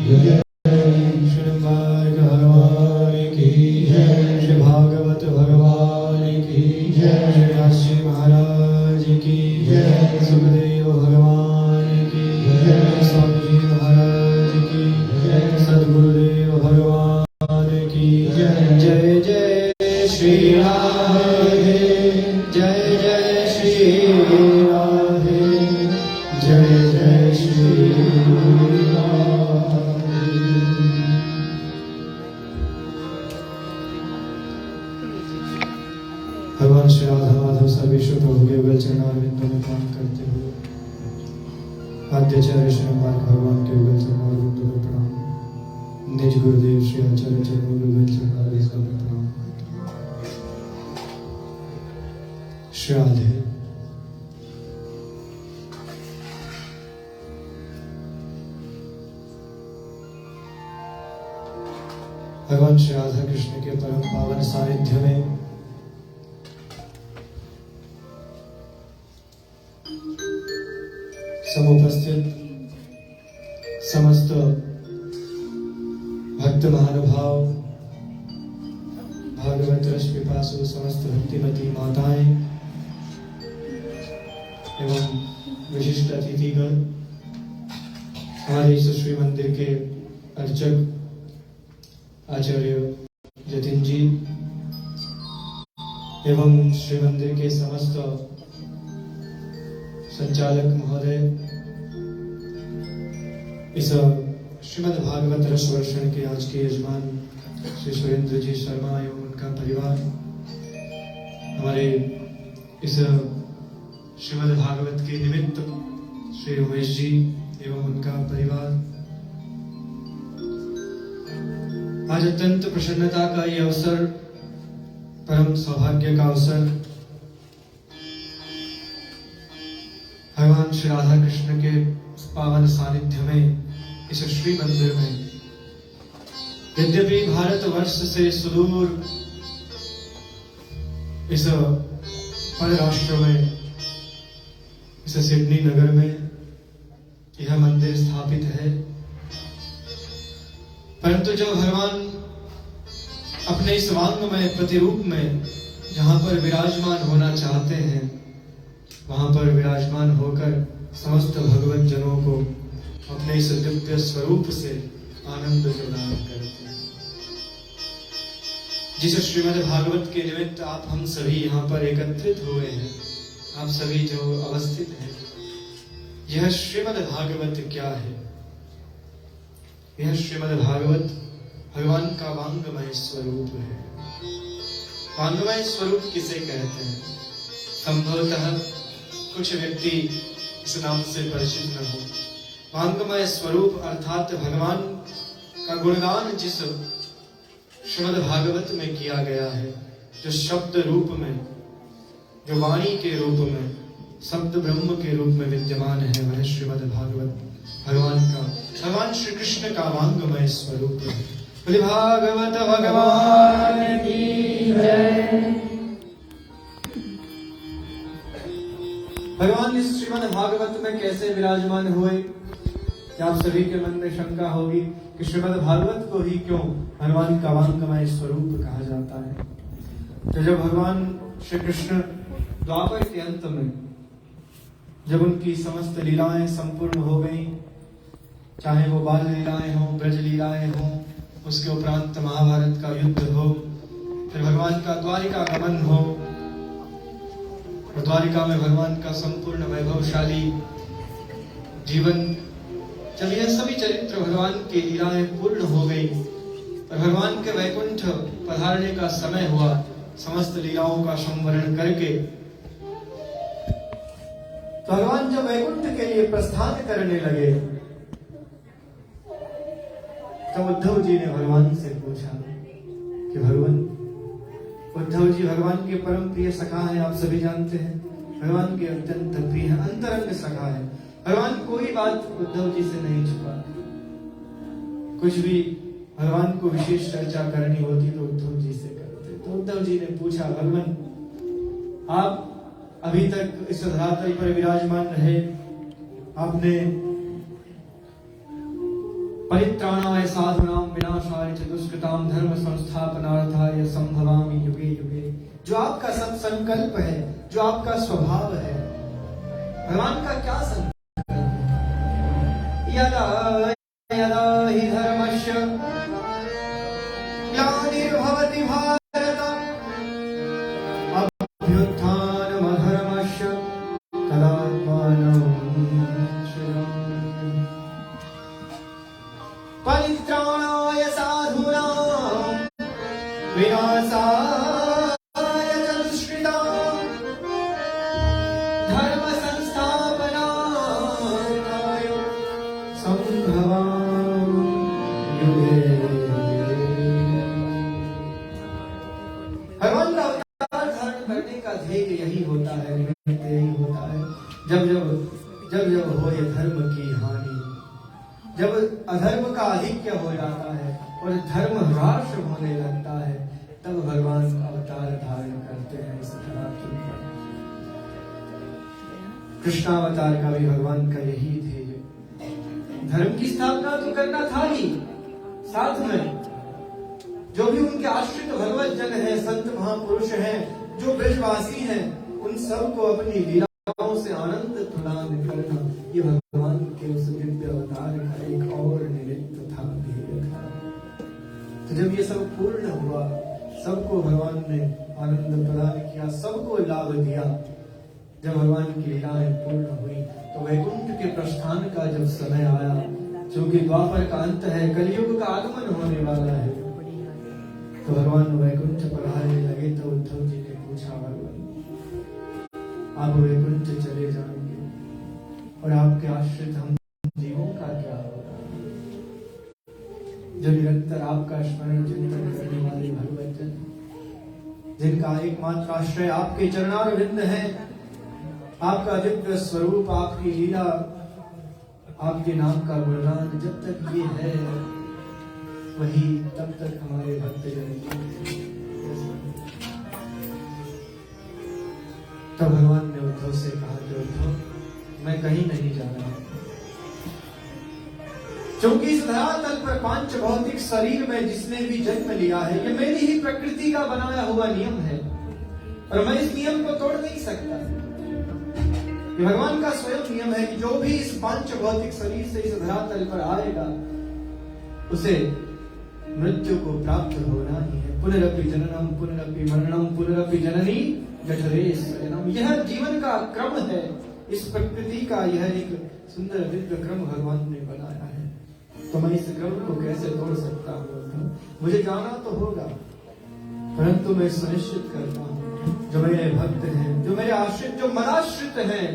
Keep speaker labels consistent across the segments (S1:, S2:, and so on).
S1: जय। श्री भगवान की जय। श्री भागवत भगवान की जय। श्री काशी महाराज की जय। सुखदेव भगवान की जय। स्वामी जी महाराज की जय। सद्गुरुदेव भगवान की जय। जय जय श्री राधे, जय जय श्री राधे, जय जय श्री राधे। भगवान श्री राधा माधव सर्वेश्वर प्रभु के युगल चरणारविंदों में प्रणाम करते हुए आद्याचार्य श्री बालक भगवान के युगल चरणारविंदों में प्रणाम। निज गुरुदेव श्री आचार्य चरणों के युगल चरणारविंदों में प्रणाम। श्री राधे। भगवान श्री राधा कृष्ण के परम पावन सानिध्य में समुपस्थित समस्त भक्त महानुभाव, भागवत रस पिपासु, समस्त भक्तिमती माताएं एवं विशिष्ट अतिथिगण, हमारे इस श्री मंदिर के अर्चक आचार्य जतिन जी एवं श्री मंदिर के समस्त संचालक महोदय, इस श्रीमद् भागवत रस वर्षण के आज के यजमान श्री सुरेंद्र जी शर्मा एवं उनका परिवार, हमारे इस श्रीमद् भागवत के निमित्त श्री उमेश जी एवं उनका परिवार, आज अत्यंत प्रसन्नता का ये अवसर, परम सौभाग्य का अवसर, भगवान श्री राधा कृष्ण के पावन सानिध्य में इस श्री मंदिर में, यद्यपि भारतवर्ष से सुदूर इस परराष्ट्र में, इस सिडनी नगर में यह मंदिर स्थापित है, परंतु जब भगवान अपने इस वांगमय प्रतिरूप में जहां पर विराजमान होना चाहते हैं, वहां पर विराजमान होकर समस्त भगवत जनों को अपने इस दिव्य स्वरूप से आनंद प्रदान करते हैं। जिस श्रीमद् भागवत के निमित्त आप हम सभी यहाँ पर एकत्रित हुए हैं, आप सभी जो अवस्थित हैं, यह श्रीमद् भागवत क्या है? यह श्रीमद् भागवत भगवान का वांगमय स्वरूप है। वांगमय स्वरूप किसे कहते हैं? संभवतः कुछ व्यक्ति इस नाम से परिचित न हो। वांगमय स्वरूप अर्थात भगवान का गुणगान जिस श्रीमद् भागवत में किया गया है, जो शब्द रूप में, जो वाणी के रूप में, शब्द ब्रह्म के रूप में विद्यमान है, वह श्रीमद् भागवत भगवान श्री कृष्ण का वांगमय स्वरूप है। बोले भागवत भगवान की जय। भगवान इस श्रीमद् भागवत में कैसे विराजमान हुए? आप सभी के मन में शंका होगी कि श्रीमद् भागवत को ही क्यों भगवान का वांगमय स्वरूप कहा जाता है। तो जब भगवान श्री कृष्ण द्वापर के अंत में, जब उनकी समस्त लीलाएं संपूर्ण हो गई, चाहे वो बाल लीलाएं हों, ब्रज लीलाएं हों, उसके उपरांत महाभारत का युद्ध हो, फिर भगवान का द्वारिका गमन हो, द्वारिका में भगवान का संपूर्ण वैभवशाली जीवन, जब यह सभी चरित्र भगवान की लीलाएं पूर्ण हो गई और भगवान के वैकुंठ पधारने का समय हुआ, समस्त लीलाओं का संवरण करके भगवान जब वैकुंठ के लिए प्रस्थान करने लगे, तो उद्धव जी ने भगवान से पूछा कि भगवान, उद्धव जी भगवान के परम प्रिय सखा हैं, आप सभी जानते हैं, भगवान के अत्यंत प्रिय है, अंतरंग सखा है। भगवान कोई बात उद्धव जी से नहीं छुपा, कुछ भी भगवान को विशेष चर्चा करनी होती तो उद्धव जी से करते। तो उद्धव जी ने पूछा, भगवान आप अभी तक इस धरातल पर विराजमान रहे, आपने परित्राणाय साधूनां विनाशाय च दुष्कृतां धर्म संस्थापनार्थाय संभवामि युगे युगे। जो आपका सब संकल्प है, जो आपका स्वभाव है, भगवान का क्या संकल्प है? यदा यदा हि धर्मस्य ग्लानिर्भवति भारत अभ्युत्थानमधर्मस्य तदात्मानं सृजाम्यहम्। परित्राणाय साधूनां विनाशाय च दुष्कृतां धर्म संस्थापनार्थाय संभवामि युगे युगे। भगवान का अवतार धारण करने का ध्येय यही होता है, निमित्त यही होता है। जब जब हो ये धर्म की हानि, जब अधर्म का अधिक्य हो जाता है और धर्म ह्रास होने लगता है, तब भगवान अवतार धारण करते हैं इस धरातल पर। कृष्णावतार का भी भगवान का यही ध्येय, धर्म की स्थापना तो करना था ही, साथ में जो भी उनके आश्रित भगवत जन है, संत महापुरुष हैं, जो ब्रजवासी हैं, उन सबको अपनी लीलाओं से आनंद प्रदान करना, ये भगवान के उस दिव्य अवतार का एक और निमित्त था, ध्येय था। तो जब ये सब पूर्ण हुआ, सबको भगवान ने आनंद प्रदान किया, सबको लाभ दिया, जब भगवान की लीलाएं पूर्ण हुई, तो वैकुंठ के प्रस्थान का जब समय आया, क्योंकि द्वापर का अंत है, कलयुग का आगमन होने वाला है, तो भगवान वैकुंठ पर आने लगे। तो उद्धव जी ने पूछा, भगवान आप वैकुंठ चले जाएंगे और आपके आश्रित हम जीवों का क्या होगा? जो निरंतर आपका स्मरण चिंतन करने वाले भगवत जन, जिनका एकमात्र आश्रय आपके चरणारविंद है, आपका दिव्य स्वरूप, आपकी लीला, आपके नाम का गुणगान, जब तक ये है वही तब तक हमारे भक्तजन। तब भगवान ने उद्धव से कहा कि उद्धव, मैं कहीं नहीं जा रहा, क्योंकि इस धरातल पर पांच भौतिक शरीर में जिसने भी जन्म लिया है, ये मेरी ही प्रकृति का बनाया हुआ नियम है और मैं इस नियम को तोड़ नहीं सकता। ये भगवान का स्वयं नियम है कि जो भी इस पांच भौतिक शरीर से इस धरातल पर आएगा, उसे मृत्यु को प्राप्त होना ही है। पुनरपि जननम पुनरपि मरणम पुनरपि जननी जठरे शयनम। यह जीवन का क्रम है, इस प्रकृति का यह एक सुंदर दिव्य क्रम भगवान ने बनाया है। तो मैं इस क्रम को कैसे तोड़ सकता हूँ? मुझे जाना तो होगा, परंतु मैं सुनिश्चित करता हूँ, जो मेरे भक्त हैं, जो मेरे आश्रित, जो मनाश्रित हैं,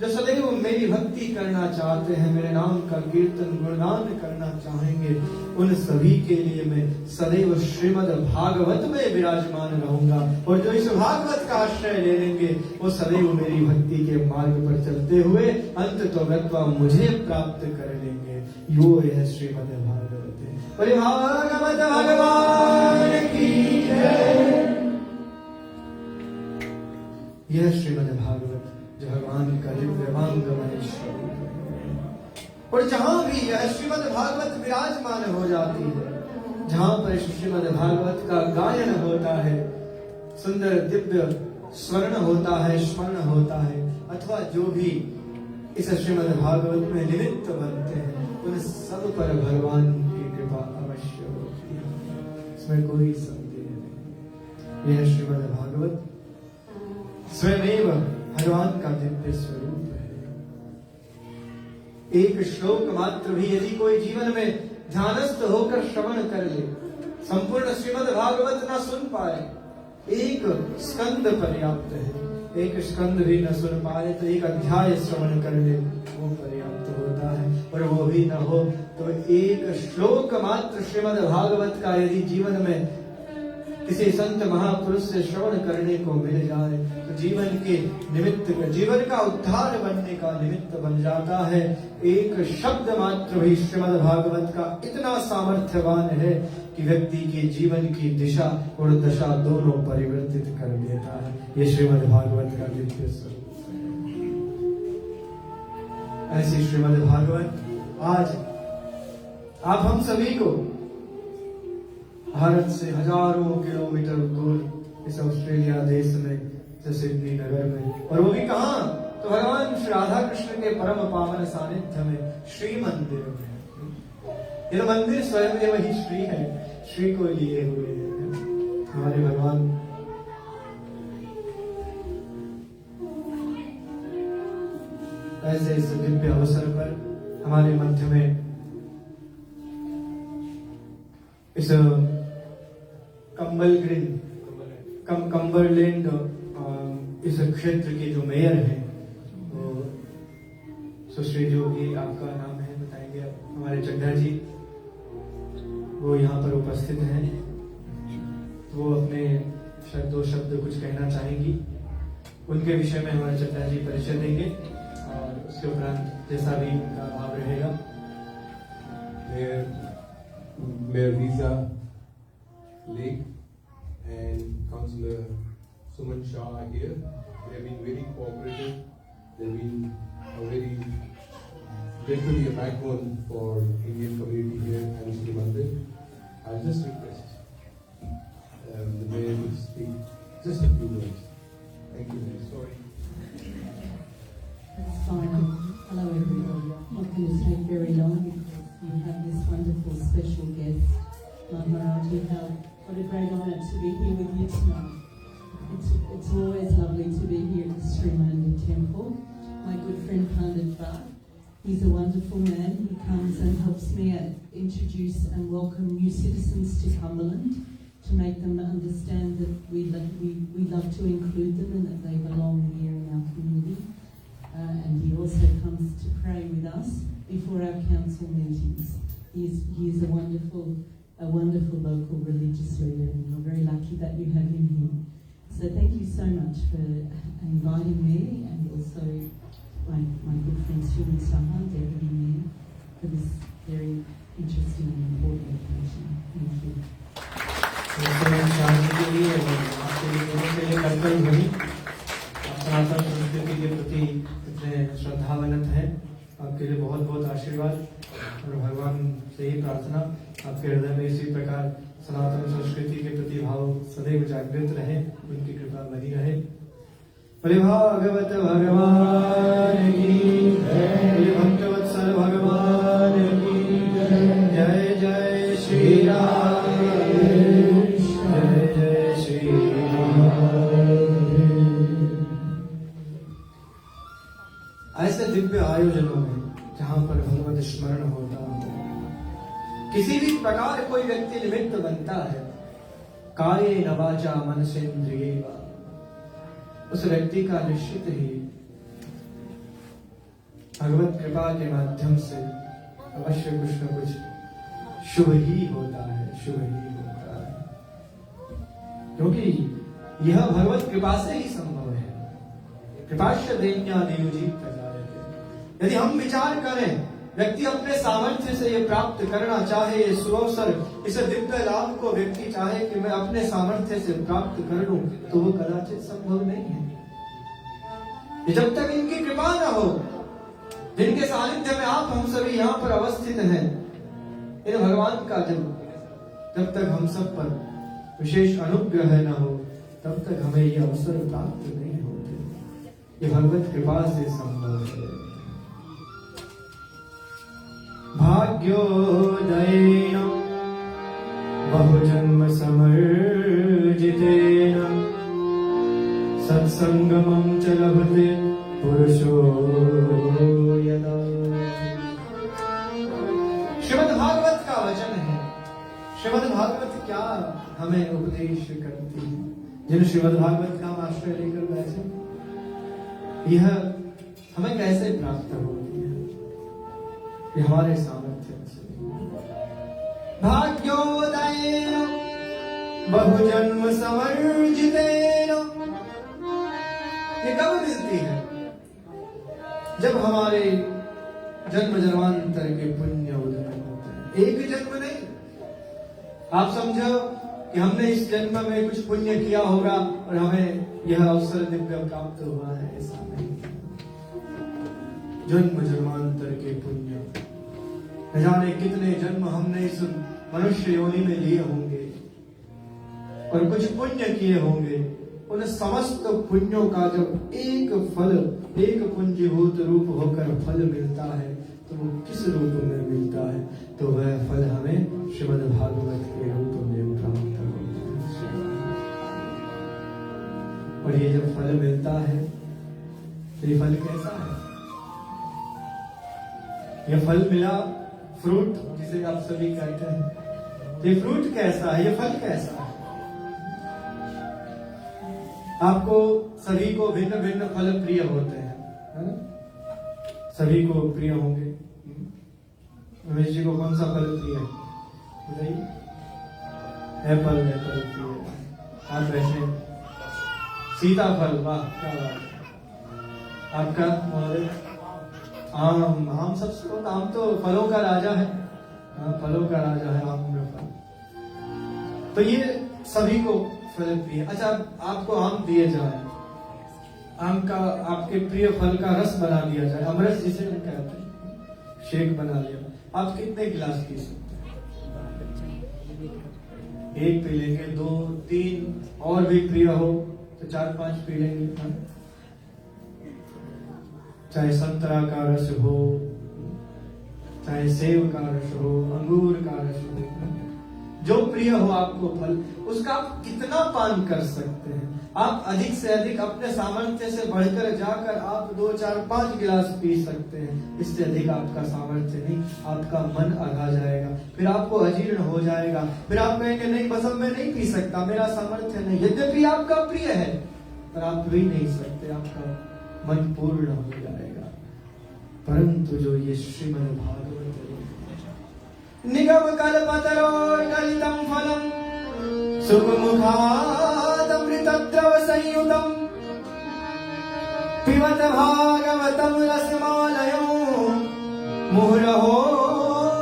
S1: जो सदैव मेरी भक्ति करना चाहते हैं, मेरे नाम का कीर्तन गुणगान करना चाहेंगे, उन सभी के लिए मैं सदैव श्रीमद् भागवत में विराजमान रहूंगा। और जो इस भागवत का आश्रय ले लेंगे, वो सदैव मेरी भक्ति के मार्ग पर चलते हुए अंत तो गत्वा मुझे प्राप्त कर लेंगे। यो यह श्रीमद् भागवत है। बोले भागवत भगवान की जय। यह श्रीमद् भागवत जो भगवान का दिव्यमांगमय स्वरूप है, और जहां भी यह श्रीमद् भागवत विराजमान हो जाती है, जहां पर श्रीमद् भागवत का गायन होता है, सुंदर दिव्य स्वर्ण होता है, स्मरण होता है, अथवा जो भी इस श्रीमद् भागवत में निमित्त बनते हैं, उन सब पर भगवान की कृपा अवश्य होती है, इसमें कोई संदेह नहीं। यह श्रीमद् भागवत स्वयं भगवान का दिव्य स्वरूप है। एक श्लोक मात्र भी यदि कोई जीवन में ध्यानस्थ होकर श्रवण कर ले, संपूर्ण श्रीमद् भागवत न सुन पाए, एक स्कंद पर्याप्त है। एक स्कंद भी न सुन पाए तो एक अध्याय श्रवण कर ले, वो पर्याप्त होता है। और वो भी न हो तो एक श्लोक मात्र श्रीमद् भागवत का यदि जीवन में किसी संत महापुरुष से श्रवण करने को मिल जाए, तो जीवन के निमित्त, जीवन का उद्धार बनने का निमित्त बन जाता है। एक शब्द मात्र भी श्रीमद् भागवत का इतना सामर्थ्यवान है कि व्यक्ति के जीवन की दिशा और दशा दोनों परिवर्तित कर देता है। ये श्रीमद् भागवत का दिव्य स्वरूप है। ऐसी श्रीमद् भागवत आज आप हम सभी को भारत से हजारों किलोमीटर दूर इस ऑस्ट्रेलिया देश में, सिडनी नगर में, और वो भी कहां, तो भगवान श्री राधा कृष्ण के परम पावन सानिध्य में, श्री मंदिर में। यह मंदिर स्वयं ये वही श्री है, श्री को लिए हुए हैं हमारे भगवान। ऐसे इस दिव्य अवसर पर हमारे मध्य में इस कंबरलैंड इस क्षेत्र के जो मेयर हैं, वो सुश्री जोगी, आपका नाम है बताएंगे आप, हमारे चड्ढा जी, वो यहाँ पर उपस्थित हैं। वो अपने दो शब्द कुछ कहना चाहेंगी, उनके विषय में हमारे चड्ढा जी परिचय देंगे और उसके उपरांत जैसा भी उनका भाव रहेगा।
S2: Mayor Visa Lake and Councillor Suman Shah are here. They have been very cooperative. They have been literally a backbone for Indian community here and Sri Mandir. I'll just request the Mayor to speak just a few words. Thank you, Mayor. Sorry.
S3: That's fine. Hello everyone. I'm not going to take very long because we have this wonderful special guest, Maharaj. What a great honour to be here with you tonight. It's always lovely to be here at the Sri Mandir Temple. My good friend Pandit Bhatt, he's a wonderful man. He comes and helps me introduce and welcome new citizens to Cumberland, to make them understand that we love to include them and that they belong here in our community. And he also comes to pray with us before our council meetings. He is a wonderful local religious leader, and we're very lucky that you have him here. So thank you so much for inviting me, and also my good friend Suman Shah, Deputy Mayor, for this very interesting and important occasion. Thank you.
S1: सनातन संस्कृति के प्रति इतने श्रद्धावनत हैं, आपके लिए बहुत बहुत आशीर्वाद और भगवान से ही प्रार्थना आपके हृदय में इसी प्रकार सनातन संस्कृति के प्रति भाव सदैव जागृत रहे, उनकी कृपा बनी रहे। बोले भागवत भगवान की जय, बोले भक्तवत्सल भगवान की जय, जय श्री राम, जय जय श्री राम। ऐसे दिव्य आयोजनों में जहां पर भगवत स्मरण होता है, किसी भी प्रकार कोई व्यक्ति निमित्त बनता है, काये न वाचा मनसेन्द्रिये वा, उस व्यक्ति का निश्चित ही भगवत कृपा के माध्यम से अवश्य कुछ न कुछ शुभ ही होता है, शुभ ही होता है, क्योंकि यह भगवत कृपा से ही संभव है। कृपाश्य देन्या नियोजित प्रजायते। यदि हम विचार करें, व्यक्ति अपने सामर्थ्य से ये प्राप्त करना चाहे, ये सुअवसर, इस दिव्य लाभ को व्यक्ति चाहे कि मैं अपने सामर्थ्य से प्राप्त कर लूं, तो वो कदाचित संभव नहीं है। जब तक इनकी कृपा न हो, जिनके सानिध्य में आप हम सभी यहाँ पर अवस्थित हैं, इन भगवान का जब तक हम सब पर विशेष अनुग्रह न हो, तब तक हमें ये अवसर प्राप्त नहीं होते। ये भगवत कृपा से संभव है। भाग्योदयेन बहुजन्म समर्जितेन सत्संगमं च लभते पुरुषो यदा। श्रीमद् भागवत का वचन है। श्रीमद् भागवत क्या हमें उपदेश करती है, जिन श्रीमद् भागवत का हम आश्रय लेकर बैठे, यह हमें कैसे प्राप्त होती है, ये हमारे सामर्थ्य से। भाग्योदयेन बहुजन्म समर्जितेन, ये कब मिलती है? जब हमारे जन्म जन्मांतर के पुण्य उदय होते हैं। एक जन्म नहीं, आप समझो कि हमने इस जन्म में कुछ पुण्य किया होगा और हमें यह अवसर दिव्य प्राप्त हुआ है, ऐसा नहीं। जन्म जन्मांतर के पुण्य न जाने कितने जन्म हमने इस मनुष्य योनि में लिए होंगे और कुछ पुण्य किए होंगे। उन समस्त पुण्यों का जब एक फल, एक पुंजीभूत रूप होकर फल मिलता है, तो वो किस रूप में मिलता है? तो वह फल हमें श्रीमद् भागवत के रूप में प्राप्त होता है। और ये जब फल मिलता है, तो ये फल कैसा है? ये फल मिला, फ्रूट जिसे आप सभी कहते हैं, ये फ्रूट कैसा है? ये फल कैसा है? आपको सभी को भिन्न भिन्न फल प्रिय होते हैं, है ना? सभी को प्रिय होंगे। रमेश जी को कौन सा फल प्रिय है बताइए? एप्पल, एप्पल प्रिय है। आप वैसे सीताफल, वाह क्या बात है। आपका महोदय? आम, आम सबसे, आम तो फलों का राजा है। फलों का राजा है आम में फल। तो ये सभी को फल प्रिय। अच्छा, आपको आम दिए जाए, आम का आपके प्रिय फल का रस बना दिया जाए, अमरस जिसे हम कहते हैं, शेक बना लिया, आप कितने गिलास पी सकते हैं? एक पी लेंगे, 2, 3, और भी प्रिय हो तो 4-5 पी लेंगे। चाहे संतरा का रस हो, चाहे सेब का रस हो, अंगूर का रस हो, जो प्रिय हो आपको फल, उसका आप कितना पान कर सकते हैं? आप अधिक से अधिक अपने सामर्थ्य से बढ़कर जाकर आप 2, 4, 5 गिलास पी सकते हैं। इससे अधिक आपका सामर्थ्य नहीं, आपका मन आधा जाएगा, फिर आपको अजीर्ण हो जाएगा, फिर आप कहेंगे नहीं बस अब मैं नहीं पी सकता, मेरा सामर्थ्य नहीं। यद्यपि आपका प्रिय है, पर आप पी नहीं सकते, आपका मन पूर्ण हो जाएगा। परंतु जो ये श्रीमद् भागवत निगम कल्पतरो गलितं फलम् सुखमुखादमृतद्रव संयुतम् पिबत भागवतं रसमालयं मुहुरहो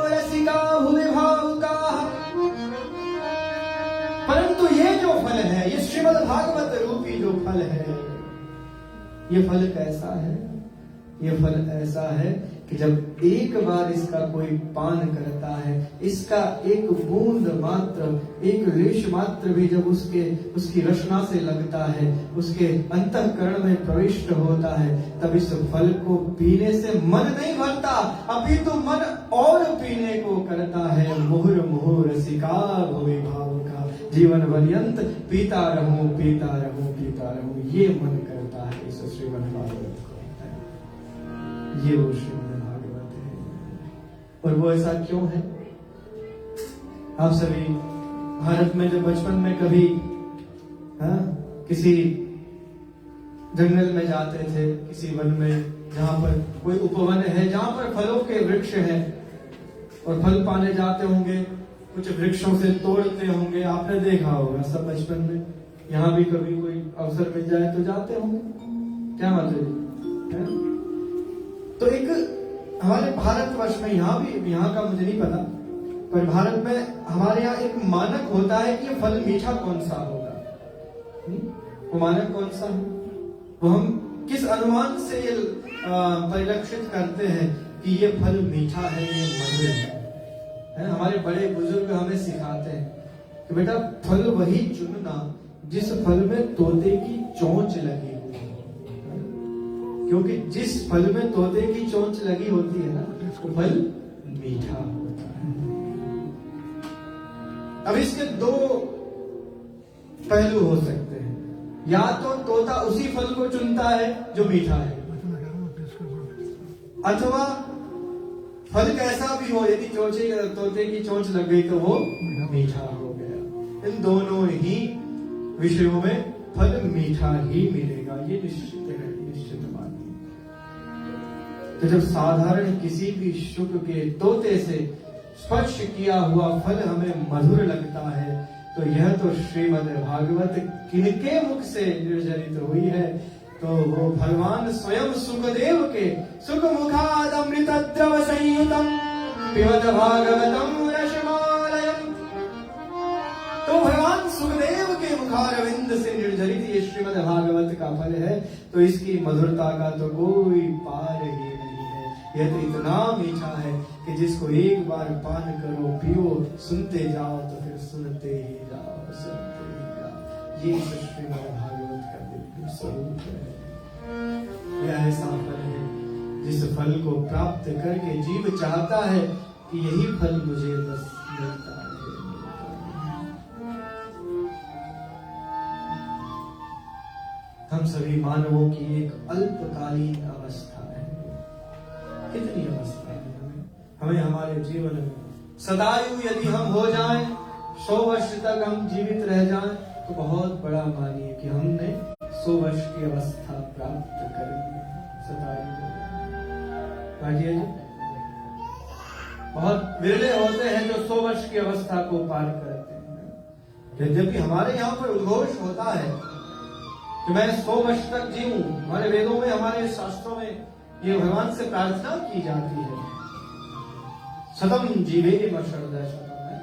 S1: रसिका भुवि भावुकाः। परंतु ये जो फल है, ये श्रीमद् भागवत रूपी जो फल है, ये फल कैसा है? ये फल ऐसा है कि जब एक बार इसका कोई पान करता है, इसका एक बूंद मात्र, एक लेश मात्र भी जब उसकी रचना से लगता है, उसके अंतःकरण में प्रविष्ट होता है, तब इस फल को पीने से मन नहीं भरता, अपितु मन और पीने को करता है। मुहुर मुहुर रसिका भुवि भावुका, जीवन पर्यंत पीता रहूं, पीता रहूं, पीता रहूं, ये मन करता है इस श्रीमद् भागवत को। ये वो श्रीमद् भागवत है। और वो ऐसा क्यों है? आप सभी भारत में जब बचपन में कभी किसी जंगल में जाते थे, किसी वन में, जहां पर कोई उपवन है, जहां पर फलों के वृक्ष हैं, और फल पाने जाते होंगे, कुछ वृक्षों से तोड़ते होंगे, आपने देखा होगा सब बचपन में। यहाँ भी कभी कोई अवसर मिल जाए तो जाते होंगे, क्या मतलब है? तो एक हमारे भारतवर्ष में, यहाँ का मुझे नहीं पता, पर भारत में हमारे यहाँ एक मानक होता है कि ये फल मीठा कौन सा होगा। वो मानक कौन सा है? वो हम किस अनुमान से ये परिलक्षित करते हैं कि ये फल मीठा है, ये मधुर है? हमारे बड़े बुजुर्ग हमें सिखाते हैं कि बेटा फल वही चुनना जिस फल में तोते की चोंच लगी, क्योंकि जिस फल में तोते की चोंच लगी होती है ना, वो फल मीठा होता है। अब इसके 2 पहलू हो सकते हैं, या तो तोता उसी फल को चुनता है जो मीठा है, अथवा फल कैसा भी हो, यदि तोते की चोंच लग गई तो वो मीठा हो गया। इन दोनों ही विषयों में फल मीठा ही मिलेगा, ये निश्चित है, निश्चित बात। तो जब साधारण किसी भी शुक के तोते से स्पर्श किया हुआ फल हमें मधुर लगता है, तो यह तो श्रीमद् भागवत किनके मुख से निर्जरित हुई है? तो वो भगवान स्वयं सुखदेव के सुख मुखादमृतद्रव संयुतम पिबत भागवतम रसमालयम। तो भगवान सुखदेव के मुखारविंद से निर्जरित ये श्रीमद् भागवत का फल है, तो इसकी मधुरता का तो कोई पार ही नहीं है। यह तो इतना मीठा है कि जिसको एक बार पान करो पियो सुनते जाओ तो फिर सुनते ही जाओ सुनते ही जाओ। ये श्रीमद् भागवत का दिव्य स्वरूप है। यह ऐसा फल है जिस फल को प्राप्त करके जीव चाहता है कि यही फल मुझे बस मिलता है। हम सभी मानवों की एक अल्पकालीन अवस्था है। कितनी अवस्था है हमें हमारे जीवन में सदायु यदि हम हो जाएं, 100 वर्ष तक हम जीवित रह जाएं, तो बहुत बड़ा मानिए कि हमने 100 वर्ष की अवस्था प्राप्त कर ली। सदायु जी बहुत विरले होते हैं जो 100 वर्ष की अवस्था को पार करते हैं। यद्यपि हमारे यहाँ पर उद्घोष होता है कि मैं 100 वर्ष तक जीऊं। हमारे वेदों में, हमारे शास्त्रों में ये भगवान से प्रार्थना की जाती है, शतम जीवे शरदय शतम है।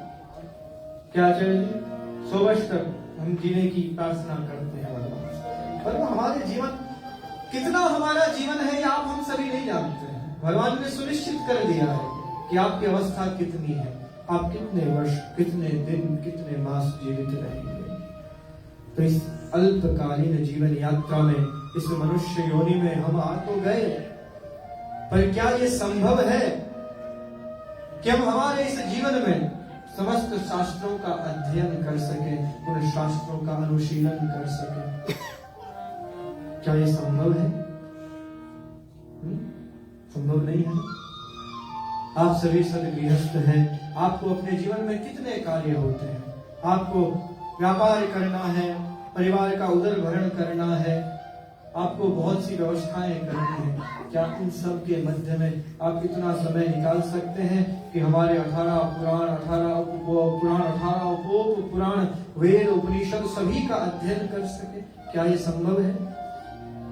S1: क्या आचार्य जी 100 वर्ष तक हम जीने की प्रार्थना करते हैं भगवान से, पर हमारे जीवन कितना हमारा जीवन है ये आप हम सभी नहीं जानते हैं। भगवान ने सुनिश्चित कर दिया है कि आपकी अवस्था कितनी है, आप कितने वर्ष, कितने दिन, कितने मास जीवित रहेंगे। तो इस अल्पकालीन जीवन यात्रा में, इस मनुष्य योनि में हम आ तो गए, पर क्या ये संभव है कि हम हमारे इस जीवन में समस्त शास्त्रों का अध्ययन कर सकें, उन शास्त्रों का अनुशीलन कर सकें? क्या ये संभव है? संभव नहीं है। आप सभी सदगृहस्थ हैं, आपको अपने जीवन में कितने कार्य होते हैं। आपको व्यापार करना है, परिवार का उदर भरण करना है, आपको बहुत सी व्यवस्थाएं करनी है। क्या इन सब के मध्य में आप इतना समय निकाल सकते हैं कि हमारे 18 पुराण, 18 उपपुराण, 18 उपपुराण, वेद, उपनिषद सभी का अध्ययन कर सके? क्या ये संभव है?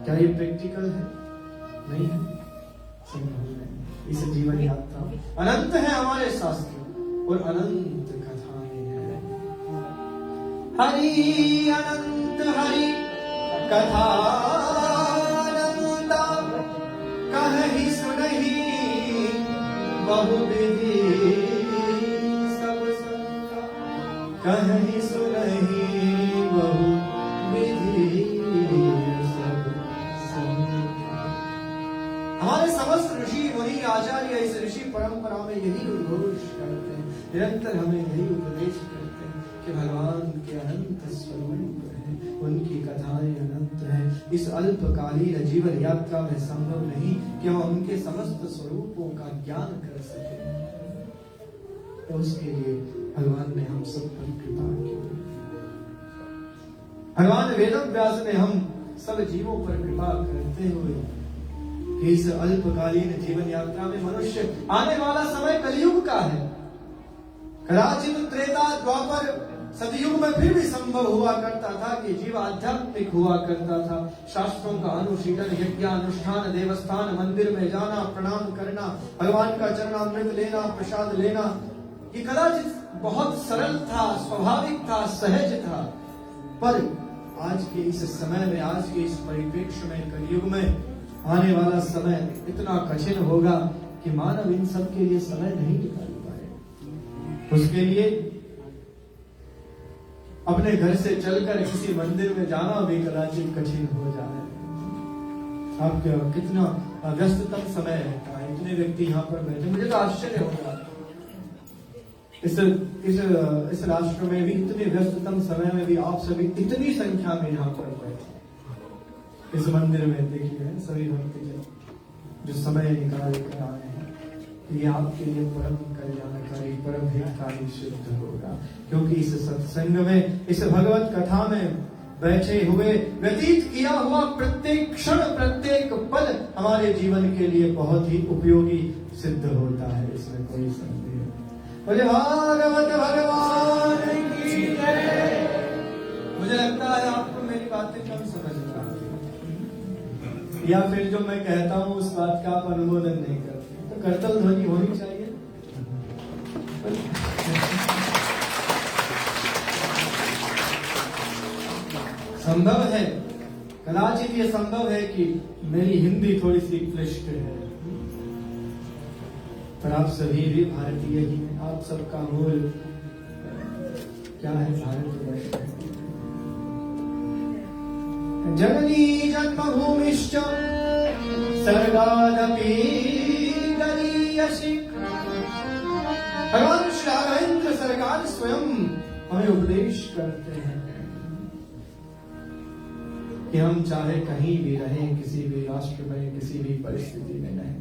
S1: क्या ये प्रैक्टिकल है? नहीं है, संभव नहीं। इस जीवन यात्रा अनंत है हमारे शास्त्र और अनंत कथाएं हैं। हरि अनंत हरि कथा अनंता, कहि सुनहि बहुविधि सब संता, कहि सुनहि बहुविधि सब संता। हमारे समस्त ऋषि मुनि आचार्य इस ऋषि परंपरा में यही उद्घोष करते हैं, निरंतर हमें यही उपदेश करते हैं कि भगवान के अनंत स्वरूप है, उनकी कथाएं अनंत हैं। इस अल्पकालीन जीवन यात्रा में संभव नहीं कि हम उनके समस्त स्वरूपों का ज्ञान कर सकें। तो उसके लिए भगवान ने हम सब पर कृपा की। भगवान वेद व्यास ने हम सब जीवों पर कृपा करते हुए कि इस अल्पकालीन जीवन यात्रा में मनुष्य, आने वाला समय कलयुग का है। कदाचित त्रेता द्वापर सतयुग में फिर भी संभव हुआ करता था कि जीव आध्यात्मिक हुआ करता था। शास्त्रों का अनुशीलन, यज्ञानुष्ठान, देवस्थान, मंदिर में जाना, प्रणाम करना, भगवान का चरणामृत लेना, प्रसाद लेना, ये कदाचित बहुत सरल था, स्वाभाविक था, सहज था। पर आज के इस समय में, आज के इस परिप्रेक्ष्य में, कलयुग में आने वाला समय इतना कठिन होगा कि मानव इन सब के लिए समय नहीं निकाल पाए। उसके लिए अपने घर से चलकर किसी मंदिर में जाना भी कदाचित कठिन हो जाए। आप कितना व्यस्ततम समय रहता है, इतने व्यक्ति यहाँ पर बैठे, मुझे तो आश्चर्य होगा। इस राष्ट्र में भी इतने व्यस्ततम समय में भी आप सभी इतनी संख्या में यहाँ पर बैठे इस मंदिर में। देखिए सभी भक्तजन जो समय निकाल कर आए हैं, ये आपके लिए परम कल्याणकारी, परम हितकारी सिद्ध होगा। क्योंकि इस सत्संग में, इस भगवत कथा में बैठे हुए व्यतीत किया हुआ प्रत्येक क्षण, प्रत्येक पल हमारे जीवन के लिए बहुत ही उपयोगी सिद्ध होता है, इसमें कोई संदेह नहीं। बोले भागवत भगवान की जय। मुझे लगता है आपको मेरी बातें कम समझ में आती है, या फिर जो मैं कहता हूँ उस बात का आप अनुमोदन नहीं करते, तो करतल ध्वनि होनी चाहिए। संभव है, कदाचित ये संभव है कि मेरी हिंदी थोड़ी सी क्लिष्ट है, पर आप सभी भी भारतीय ही हैं। आप सबका मूल क्या है? भारतवर्ष है। जननी जन्मभूमिश्च स्वर्गादपि गरीयसी। भगवान श्री राघवेंद्र सरकार स्वयं हमें उपदेश करते हैं कि हम चाहे कहीं भी रहें, किसी भी राष्ट्र में, किसी भी परिस्थिति में रहें,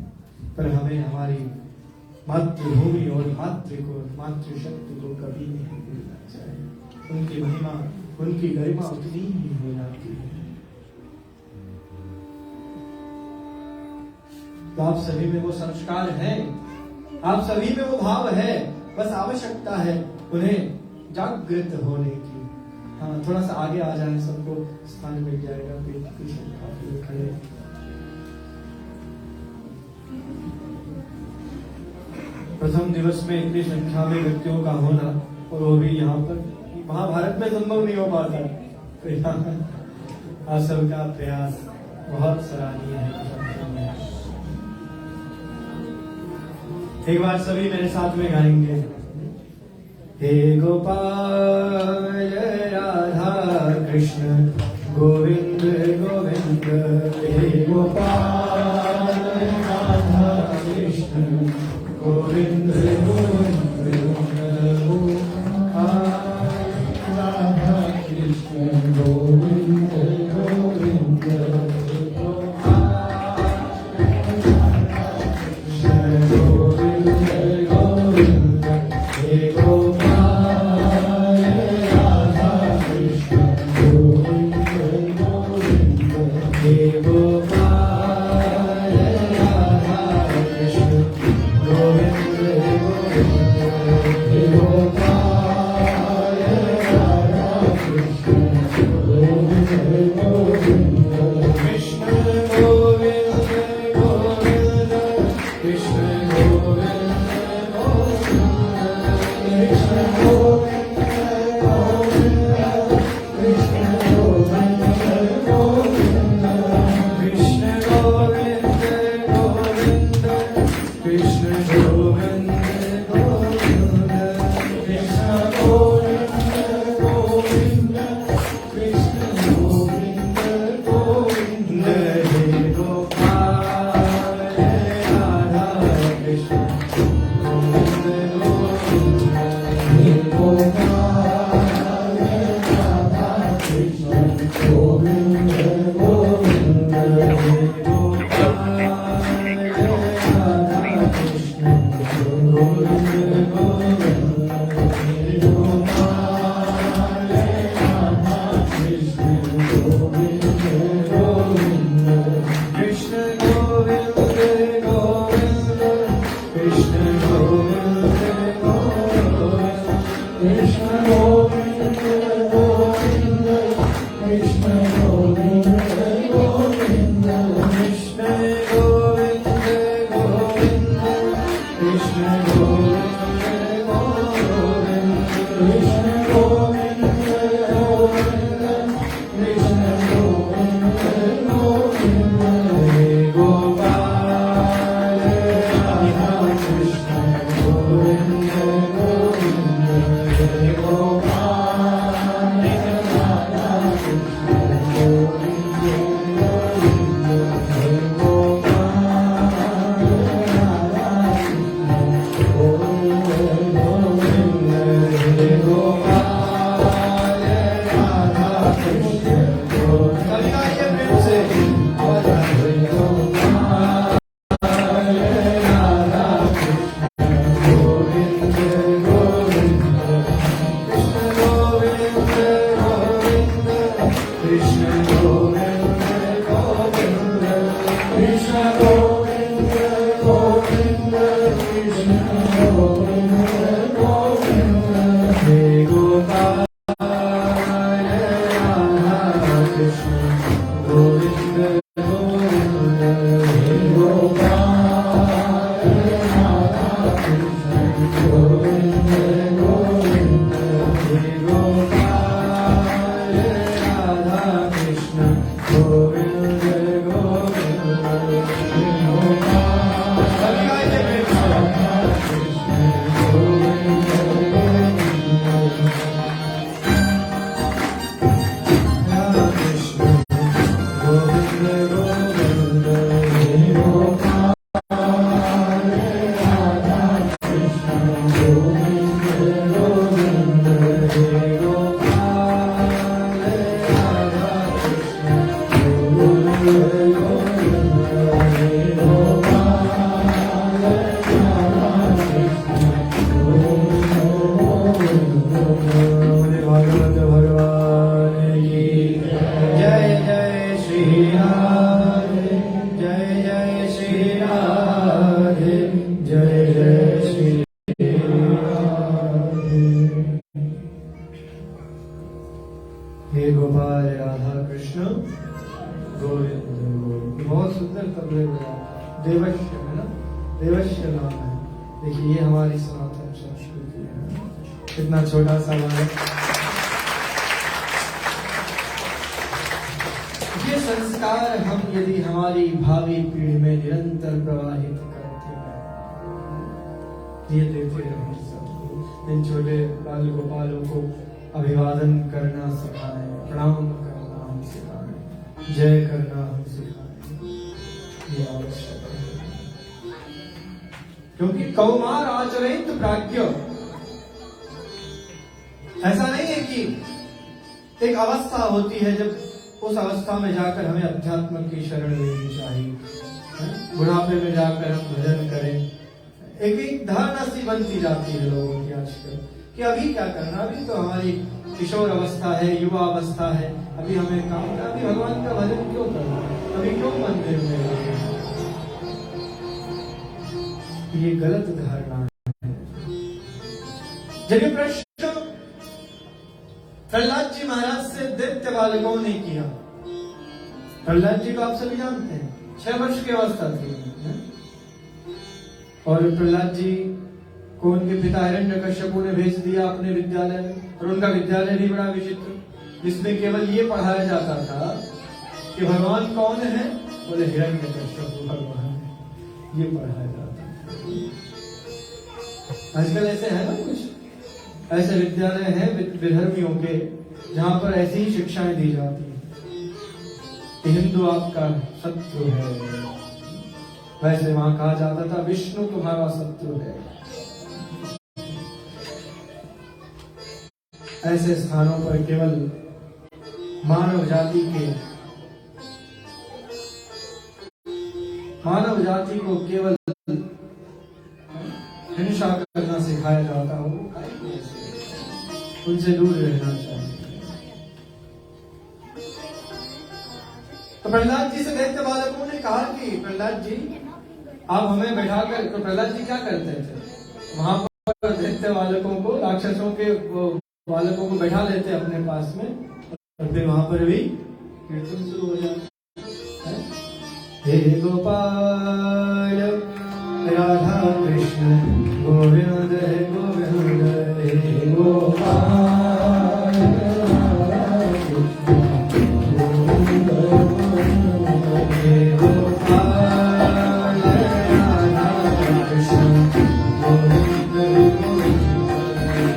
S1: पर हमें हमारी मातृभूमि और मातृशक्ति को कभी नहीं भूलना चाहिए। उनकी महिमा, उनकी गरिमा उतनी ही हो जाती है। तो आप सभी में वो संस्कार है, आप सभी में वो भाव है, बस आवश्यकता है उन्हें जागृत होने की। हाँ, थोड़ा सा आगे आ जाए, सबको स्थान मिल जाएगा। काफी खड़े। प्रथम दिवस में इतनी संख्या में व्यक्तियों का होना, और वो भी यहाँ पर, महाभारत में संभव नहीं हो पाता। तो यहाँ आप सबका प्रयास बहुत सराहनीय है। एक बार सभी मेरे साथ में गाएंगे। हे गोपाल राधा कृष्ण गोविंद गोविंद, हे गोपाल राधा कृष्ण गोविंद गोविंद, राधा कृष्ण गोविंद गोविंद, गोविंद हे गोपाल राधा कृष्ण गोविंद गोविंद। बहुत सुंदर तबले बजा, देवश्य है ना, देवश्य नाम है। देखिए ये हमारी सनातन संस्कृति है। कितना छोटा सा बालक, ये संस्कार हम यदि हमारी भावी पीढ़ी में निरंतर प्रवाहित करते हैं, ये देते रहें सबको। इन छोटे बाल गोपालों को अभिवादन करना सिखाएं, प्रणाम करना हम सिखाएं, जय करना हम सिखाएं, ये आवश्यक है। क्योंकि कौमार आचरित प्राज्ञ, ऐसा नहीं है कि एक अवस्था होती है जब उस अवस्था में जाकर हमें अध्यात्म की शरण लेनी चाहिए। बुढ़ापे में जाकर हम भजन करें। एक धारणा सी बनती जाती है लोगों की आजकल कि अभी क्या करना, अभी तो हमारी किशोर अवस्था है, युवा अवस्था है, अभी हमें काम, अभी भगवान का भजन क्यों करना, अभी क्यों मंदिर में जाना। ये गलत धारणा है। जब ये प्रश्न प्रहलाद जी महाराज से दैत्य बालकों ने किया, प्रहलाद जी को आप सभी जानते हैं, 6 वर्ष की अवस्था थी और प्रहलाद जी को उनके पिता हिरण्यकश्यपु ने भेज दिया अपने विद्यालय में। और उनका विद्यालय भी बड़ा विचित्र, जिसमें केवल ये पढ़ाया जाता था कि भगवान कौन है, बोले हिरण्यकश्यपु भगवान है, ये पढ़ाया जाता था। आजकल ऐसे है ना, कुछ ऐसे विद्यालय हैं विधर्मियों के, जहां पर ऐसी ही शिक्षाएं दी जाती हैं कि हिंदू आपका शत्रु है। वैसे वहां कहा जाता था विष्णु तुम्हारा शत्रु है। ऐसे स्थानों पर केवल मानव जाति को केवल हिंसा करना सिखाया जाता हो, उनसे दूर रहना चाहिए। तो प्रहलाद जी से दैत्य बालकों ने कहा कि प्रहलाद जी आप हमें बैठाकर, तो प्रहलाद जी क्या करते थे, वहां पर दैत्य बालकों को, राक्षसों के बालकों को बैठा लेते अपने पास में, और फिर वहां पर भी कीर्तन शुरू हो जाता है। हे गोपाल राधा कृष्ण गोविंद गोविंद, हे गोपाल राधा कृष्ण गोविंद गोविंद, हे गोपाल राधा कृष्ण गोविंद गोविंद, हे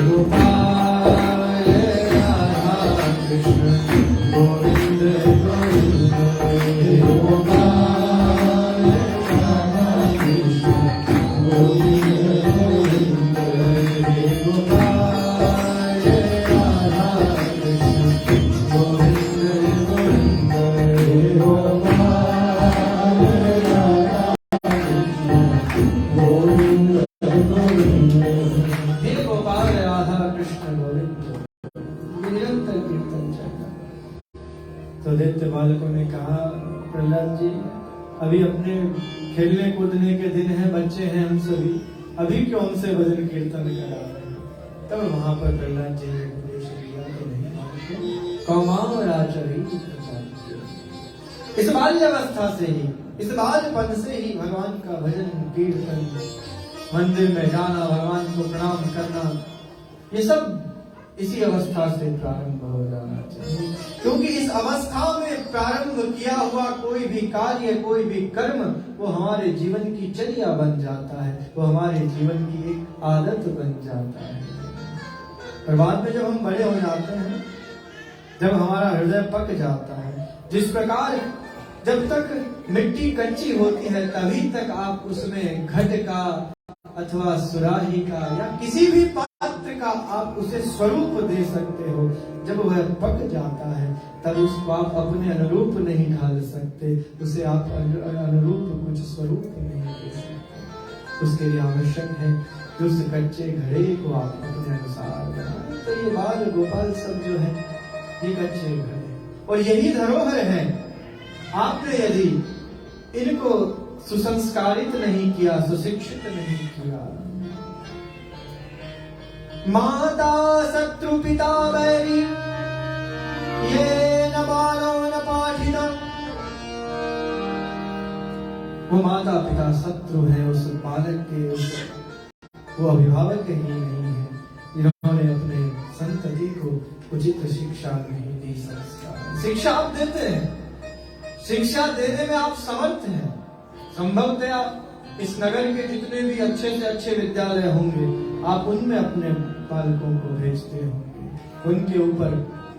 S1: गोपाल तो दैत्य बालकों ने कहा प्रहलाद जी अभी अपने खेलने कूदने के दिन है, बच्चे हैं हम सभी, अभी क्यों हमसे भजन कीर्तन करा रहे हैं। तब वहां पर प्रहलाद जी ने उपदेश दिया तो नहीं, कौमार आचरित, इस बाल्यावस्था से ही, इस बालपन से ही भगवान का भजन कीर्तन, मंदिर में जाना, भगवान को प्रणाम करना, ये सब इसी अवस्था से प्रारंभ हो जाना चाहिए। क्योंकि इस अवस्था में प्रारंभ किया हुआ कोई भी कार्य, कोई भी कर्म, वो हमारे जीवन की चर्या बन जाता है, वो हमारे जीवन की एक आदत बन जाता है। और बाद में जब हम बड़े हो जाते हैं, जब हमारा हृदय पक जाता है, जिस प्रकार जब तक मिट्टी कच्ची होती है तभी तक आप उसमें घट का अथवा सुराही का या किसी भी पात्र का आप उसे स्वरूप दे सकते हो। जब वह पक जाता है तब उसको आप अपने अनुरूप नहीं ढाल सकते, उसे आप अनुरूप कुछ स्वरूप नहीं दे सकते। उसके लिए आवश्यक है कि उस कच्चे घड़े को आप अपने अनुसार बनाएं। तो ये बाल गोपाल सब जो है ये कच्चे घड़े और यही धरोहर है। आपने यदि इनको सुसंस्कारित नहीं किया, सुशिक्षित नहीं किया, माता शत्रु पिता बैरी ये न बालो न पाठिता, वो माता पिता शत्रु है उस बालक के, वो अभिभावक ही नहीं है, इन्होंने अपने संतति को उचित शिक्षा नहीं दी। संस्कार शिक्षा आप देते हैं, शिक्षा देने में आप समर्थ हैं। संभवतया इस नगर के जितने भी अच्छे से अच्छे विद्यालय होंगे आप उनमें अपने बालकों को भेजते होंगे, उनके ऊपर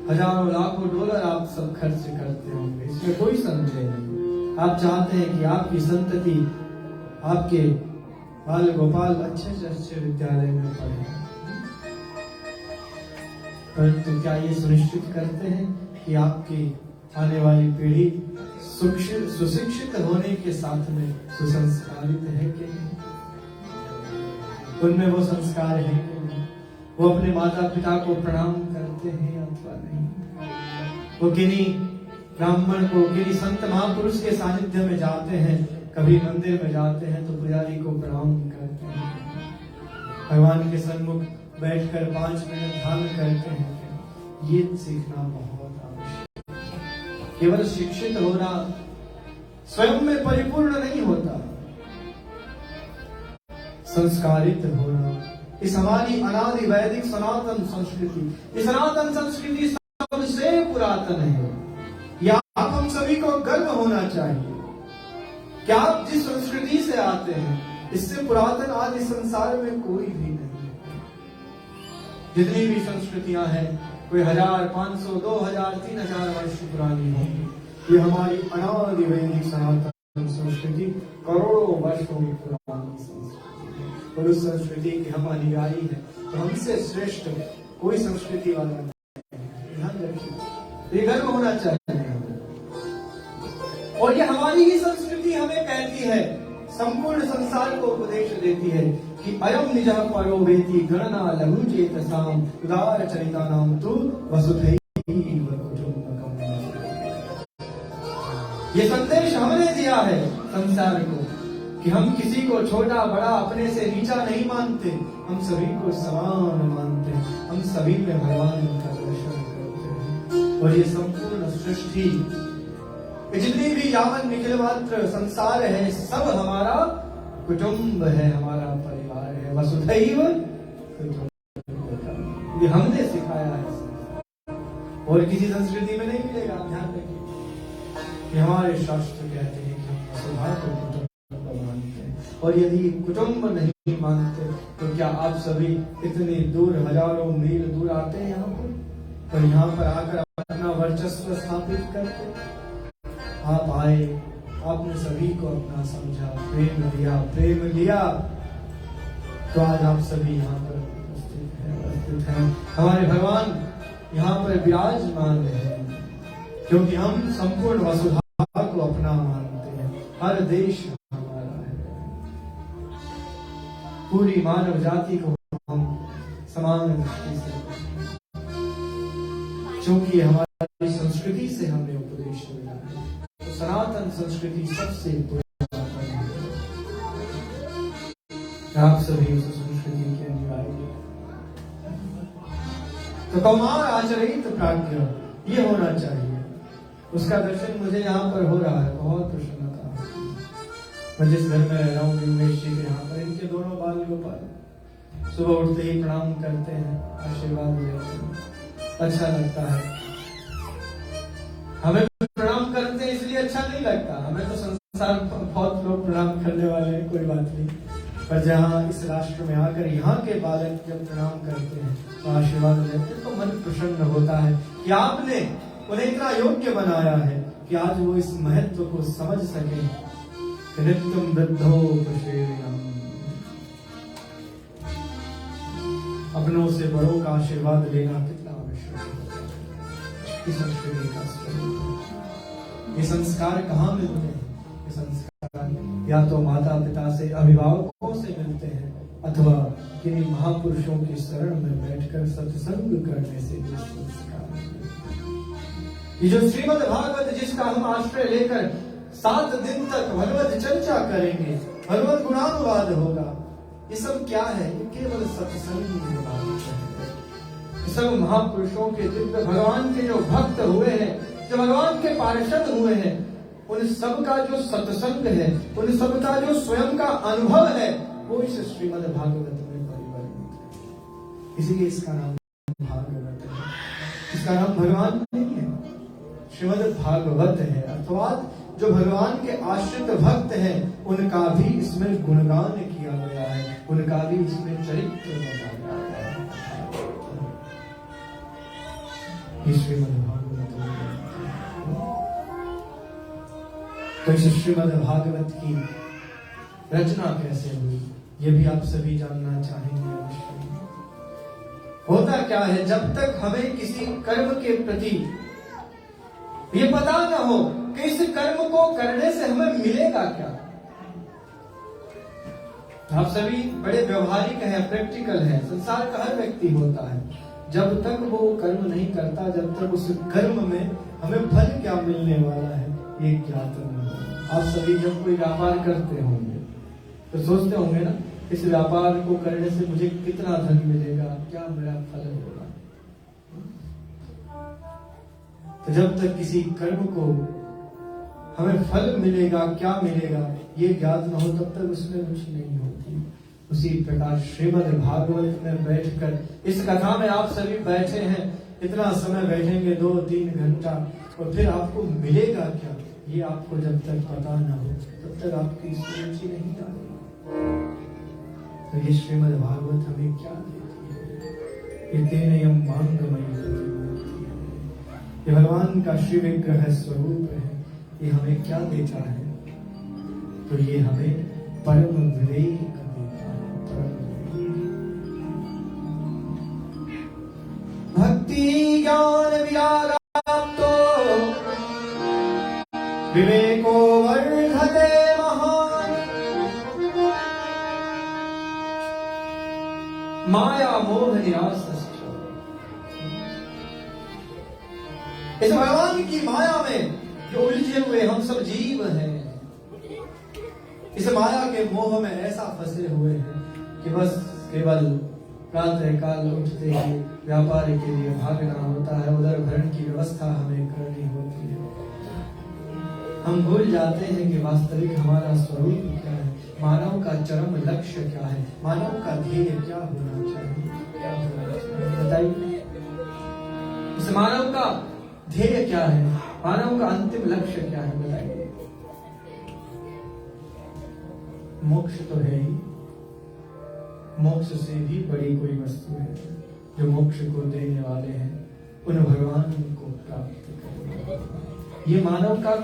S1: हजारों लाखों डॉलर आप सब खर्च करते होंगे, इसमें कोई संदेह नहीं। आप चाहते हैं कि आपकी संतति, आपके बाल गोपाल अच्छे से अच्छे विद्यालय में पढ़े, परंतु क्या ये सुनिश्चित करते हैं कि आपकी आने वाली पीढ़ी सुशिक्षित होने के साथ में सुसंस्कारित है कि नहीं? उनमें वो संस्कार है कि नहीं? वो अपने माता पिता को प्रणाम करते हैं अथवा नहीं? वो किन्हीं ब्राह्मण को, किन्हीं संत महापुरुष के सानिध्य में जाते हैं, कभी मंदिर में जाते हैं तो पुजारी को प्रणाम करते हैं, भगवान के सन्मुख बैठकर 5 मिनट ध्यान करते हैं। ये सीखना बहुत आवश्यक है। केवल शिक्षित होना स्वयं में परिपूर्ण नहीं होता, संस्कारित होना, इस हमारी अनादि वैदिक सनातन संस्कृति, इस सनातन संस्कृति सबसे पुरातन है। या आप हम सभी को गर्व होना चाहिए कि आप जिस संस्कृति से आते हैं इससे पुरातन आदि संसार में कोई भी नहीं है। जितनी भी संस्कृतियां हैं कोई 1000, 500, 2000, 3000 वर्ष पुरानी होंगी। ये हमारी अनादि वैदिक सनातन संस्कृति करोड़ों वर्षों की पुरानी संस्कृति है और उस संस्कृति की हम अनुयायी हैं, तो हमसे श्रेष्ठ कोई संस्कृति वाला नहीं। ध्यान रखिए, ये गर्व होना चाहिए। और ये हमारी ही संस्कृति हमें कहती है, संपूर्ण संसार को उपदेश देती है कि अयम निजः परो वेति गणना लघु चेतसाम उदार चरितानाम तु वसुधैव कुटुम्बकम्। ये संदेश हमने दिया है संसार को कि हम किसी को छोटा बड़ा अपने से नीचा नहीं मानते, हम सभी को समान मानते हैं, हम सभी में भगवान का दर्शन करते हैं। और ये संपूर्ण सृष्टि, जितनी भी यावन निखिल मात्र संसार है, सब हमारा कुटुंब है, हमारा परिवार है। वसुधैव कुटुम्बकम्, ये हमने सिखाया है और किसी संस्कृति में नहीं मिलेगा। ध्यान रखिए कि हमारे शास्त्र कहते हैं कि हम वसुधा को कुटुंब मानते हैं, और यदि कुटुंब नहीं मानते तो क्या आप सभी इतनी दूर, हजारों मील दूर आते हैं यहाँ पर और यहाँ पर आकर अपना वर्चस्व स्थापित करते? आप आए, आपने सभी को अपना समझा, प्रेम दिया, तो आज आप सभी यहाँ पर उपस्थित हैं। हमारे भगवान यहाँ पर विराजमान है, क्योंकि हम संपूर्ण वसुधा को अपना मानते हैं। हर देश हमारा है, पूरी मानव जाति को हम समान दृष्टि से, क्योंकि हमारी संस्कृति से हमें उपदेश मिला है। सनातन संस्कृति सबसे पुरातन है, आप सभी उस संस्कृति के अनुयायी। तो कौमार आचरित प्राज्ञ ये होना चाहिए, उसका दर्शन मुझे यहाँ पर हो रहा है, बहुत प्रसन्नता। मैं जिस घर में रह रहा हूँ उमेश जी के यहाँ पर, इनके दोनों बाल गोपाल सुबह उठते ही प्रणाम करते हैं, आशीर्वाद लेते हैं, अच्छा लगता है। हमें प्रणाम करते हैं इसलिए अच्छा नहीं लगता, हमें तो संसार बहुत लोग प्रणाम करने वाले हैं, कोई बात नहीं, पर जहाँ इस राष्ट्र में आकर यहाँ के बालक जब प्रणाम करते हैं तो आशीर्वाद लेते हैं, तो मन प्रसन्न होता है कि आपने उन्हें इतना योग्य बनाया है कि आज वो इस महत्व को समझ सके। नित्यं वृद्धो प्रसेव्यम्, अपनों से बड़ों का आशीर्वाद लेना कितना आवश्यक है। इस संस्कृति का स्वरूप, ये संस्कार कहाँ मिलते हैं? ये संस्कार संस्कार या तो माता पिता से, अभिभावकों से मिलते हैं, अथवा किन्हीं महापुरुषों की शरण में बैठकर सत्संग करने से ये संस्कार मिलते हैं। ये जो श्रीमद् भागवत जिसका हम आश्रय लेकर 7 दिन तक भगवत चर्चा करेंगे, भगवत गुणानुवाद होगा, ये सब क्या है? ये केवल सत्संग की बात है। ये सब महापुरुषों के दिव्य भगवान के जो भक्त हुए हैं, जो भगवान के पार्षद हुए हैं, उन सब का जो सत्संग है, उन सब का जो स्वयं का अनुभव है, वो इस श्रीमद् भागवत में परिवर्तित है। इसीलिए इसका नाम भागवत है। इसका नाम भगवान नहीं है, श्रीमद् भागवत है। अर्थात जो भगवान के आश्रित भक्त हैं, उनका भी इसमें गुणगान किया गया है, उनका भी इसमें चरित्र बताया गया है। श्रीमद् भागवत। तो इस श्रीमद् भागवत की रचना कैसे हुई, ये भी आप सभी जानना चाहेंगे अवश्य। होता क्या है, जब तक हमें किसी कर्म के प्रति ये पता न हो कि इस कर्म को करने से हमें मिलेगा क्या। आप सभी बड़े व्यवहारिक हैं, प्रैक्टिकल हैं, संसार का हर व्यक्ति होता है। जब तक वो कर्म नहीं करता, जब तक उस कर्म में हमें फल क्या मिलने वाला है ये ज्ञात नहीं होता। आप सभी जब कोई व्यापार करते होंगे तो सोचते होंगे ना, इस व्यापार को करने से मुझे कितना धन मिलेगा, क्या मेरा फल होगा। तो जब तक किसी कर्म को हमें फल मिलेगा, क्या मिलेगा, ये ज्ञात न हो, तब तक उसमें रुचि नहीं होती। उसी प्रकार श्रीमद् भागवत में बैठकर, इस कथा में आप सभी बैठे हैं, इतना समय बैठेंगे 2-3 घंटा, और फिर आपको मिलेगा क्या, ये आपको जब तक पता न हो तब तक आपकी रुचि नहीं आएगी। तो ये श्रीमद् भागवत हमें क्या देती है? ये तेनयम मांगमयी, ये भगवान का श्री विग्रह स्वरूप है। ये हमें क्या देता है? तो ये हमें परम विवेक देता है, परम भक्ति ज्ञान विरागाप्तो विवेको वर्धते महान, माया मोह निरासश्च। इस भगवान की माया में जो उलझे हुए हम सब जीव हैं, इस माया के मोह में ऐसा फंसे हुए हैं कि बस केवल प्रातः काल उठते ही व्यापार के लिए भागना होता है, उधर भरण की व्यवस्था हमें करनी होती है। हम भूल जाते हैं कि वास्तविक हमारा स्वरूप क्या है, मानव का चरम लक्ष्य क्या है, मानव का ध्येय क्या होना चाहिए, क्या होना चाहिए, बताइए। इस मानव का ध्येय क्या है, मानव का अंतिम लक्ष्य क्या है, बताइए। मोक्ष तो है ही, मोक्ष से भी बड़ी कोई वस्तु है जो मोक्ष को देने वाले हैं, उन भगवान को प्राप्त करना। ये मानव का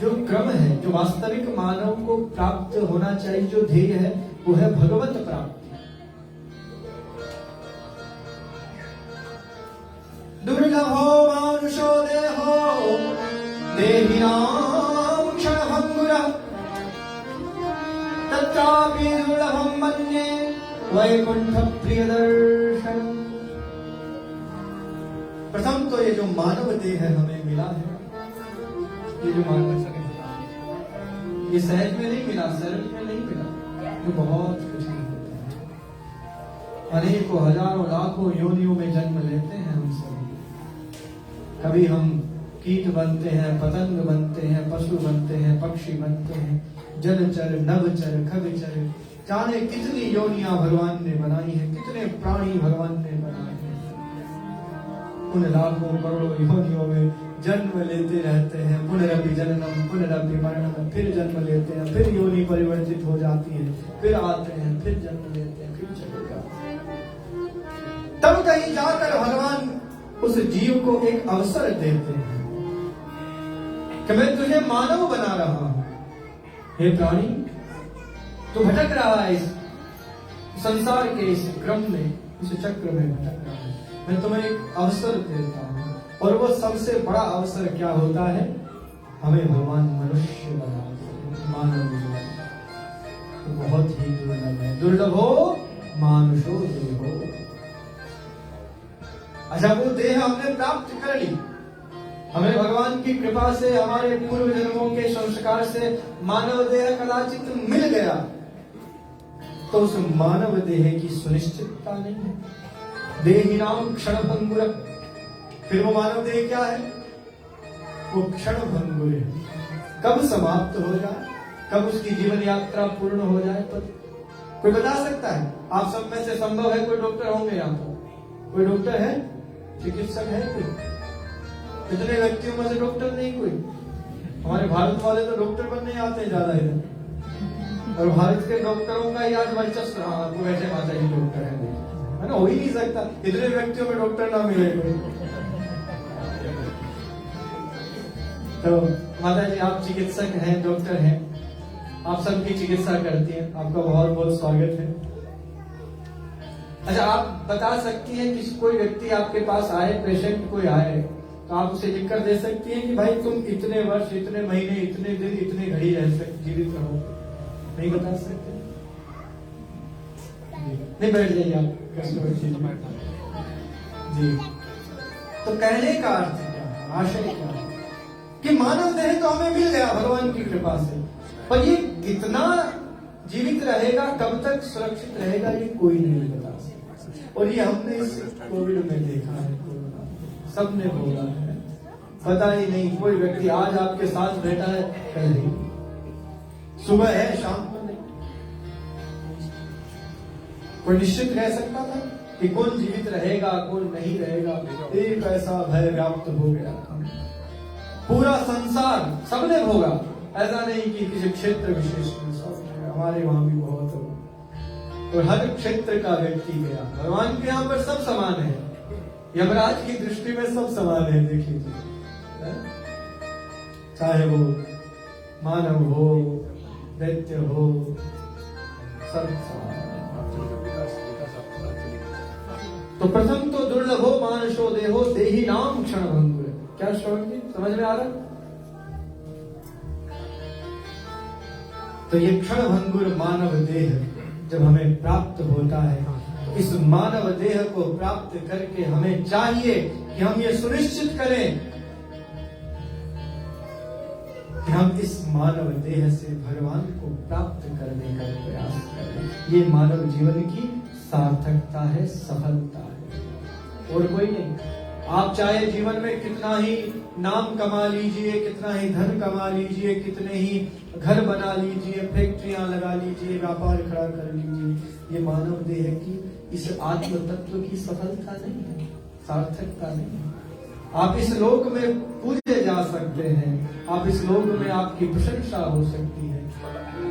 S1: जो क्रम है, जो वास्तविक मानव को प्राप्त होना चाहिए, जो ध्येय है, वो है भगवत प्राप्ति। दुर्लभो मानुषो देहो देहिनां क्षणभङ्गुरः तत्रापि दुर्लभं मन्ये वैकुंठ प्रियदर्शनम्। प्रथम तो ये जो मानव देह हमें मिला है, ये जो मानव देह ये सहज में नहीं मिला, सरल में नहीं मिला, ये बहुत कठिन होता है। अनेकों हजारों लाखों योनियों में जन्म लेते हैं हम सभी। कभी हम कीट बनते हैं, पतंग बनते हैं, पशु बनते हैं, पक्षी बनते हैं, जलचर, नभचर, खगचर, जाने कितनी योनियां भगवान ने बनाई है, कितने प्राणी भगवान ने बनाए हैं। उन लाखों करोड़ों योनियों में जन्म लेते रहते हैं, पुनरपि जननम पुनरपि मरणम, फिर जन्म लेते हैं, फिर योनि परिवर्तित हो जाती है, फिर आते हैं, फिर जन्म लेते हैं, फिर चले जाते हैं। तब कहीं जाकर भगवान उस जीव को एक अवसर देते हैं कि मैं तुझे मानव बना रहा हूं। हे प्राणी, तू भटक रहा है इस संसार के इस क्रम में, इस चक्र में भटक रहा है, मैं तुम्हें एक अवसर देता हूं। और वो सबसे बड़ा अवसर क्या होता है? हमें भगवान मनुष्य बनाते हैं, मानव तो बहुत ही दुर्लभ है। दुर्लभो मानुषो देहो। अच्छा, वो देह हमने प्राप्त कर ली, हमें भगवान की कृपा से, हमारे पूर्व जन्मों के संस्कार से मानव देह कदाचित मिल गया, तो उस मानव देह की सुनिश्चितता नहीं है। देहिनाम क्षणभंगुर, फिर वो मानव देह क्या है? वो क्षणभंगुर है, कब समाप्त हो जाए, कब उसकी जीवन यात्रा पूर्ण हो जाए, पर कोई बता सकता है? आप सब में से संभव है कोई डॉक्टर होंगे यहाँ पर? कोई डॉक्टर है? चिकित्सक है कोई? इतने व्यक्तियों में से डॉक्टर नहीं कोई। हमारे भारत वाले तो डॉक्टर बनने आते हैं ज्यादा इधर, और भारत के डॉक्टरों का ही आज वर्चस्व। आपको वैसे माता जी डॉक्टर है ना, हो ही नहीं सकता इतने व्यक्तियों में डॉक्टर ना मिले कोई। तो माता जी आप चिकित्सक हैं, डॉक्टर हैं, आप सबकी चिकित्सा करती हैं, आपका बहुत बहुत स्वागत है। अच्छा, आप बता सकती हैं कि कोई व्यक्ति आपके पास आए, पेशेंट कोई आए, तो आप उसे लिखकर दे सकती हैं कि भाई तुम इतने वर्ष, इतने महीने, इतने दिन, इतने घड़ी रह सकते, जीवित रहो? नहीं बता सकते? नहीं, बैठ जाइए आप, जी। तो कहने का अर्थ क्या है, आशय क्या है कि मानव देह तो हमें मिल गया भगवान की कृपा से, पर ये कितना जीवित रहेगा, कब तक सुरक्षित रहेगा, ये कोई नहीं बता सकता। और ये हमने इस कोविड में देखा है, कोरोना सबने बोला है, पता ही नहीं। कोई व्यक्ति आज आपके साथ बैठा है, कल नहीं, सुबह है शाम को नहीं। कोई निश्चित रह सकता था कि कौन जीवित रहेगा, कौन नहीं रहेगा? एक ऐसा भय व्याप्त हो गया, पूरा संसार सबने भोगा। ऐसा नहीं कि किसी क्षेत्र विशेष में, सब हमारे वहां भी बहुत हो, और हर क्षेत्र का व्यक्ति गया। भगवान के यहाँ पर सब समान है, यमराज की दृष्टि में सब समान है। देख लीजिए, चाहे वो मानव हो, दैत्य हो, सब समान है। तो प्रथम तो दुर्लभो मानुषो देहो देही नाम क्षणभंगुर। क्या श्रवण जी समझ में आ रहा? तो ये क्षणभंगुर मानव देह जब हमें प्राप्त होता है, तो इस मानव देह को प्राप्त करके हमें चाहिए कि हम ये सुनिश्चित करें कि हम इस मानव देह से भगवान को प्राप्त करने का प्रयास करें। ये मानव जीवन की सार्थकता है, सफलता है, और कोई नहीं। आप चाहे जीवन में कितना ही नाम कमा लीजिए, कितना ही धन कमा लीजिए, कितने ही घर बना लीजिए, फैक्ट्रियां लगा लीजिए, व्यापार खड़ा कर लीजिए, ये मानव देह की इस आत्म तत्व की सफलता नहीं है, सार्थकता नहीं है। आप इस लोक में पूजे जा सकते हैं, आप इस लोक में आपकी प्रशंसा हो सकती है,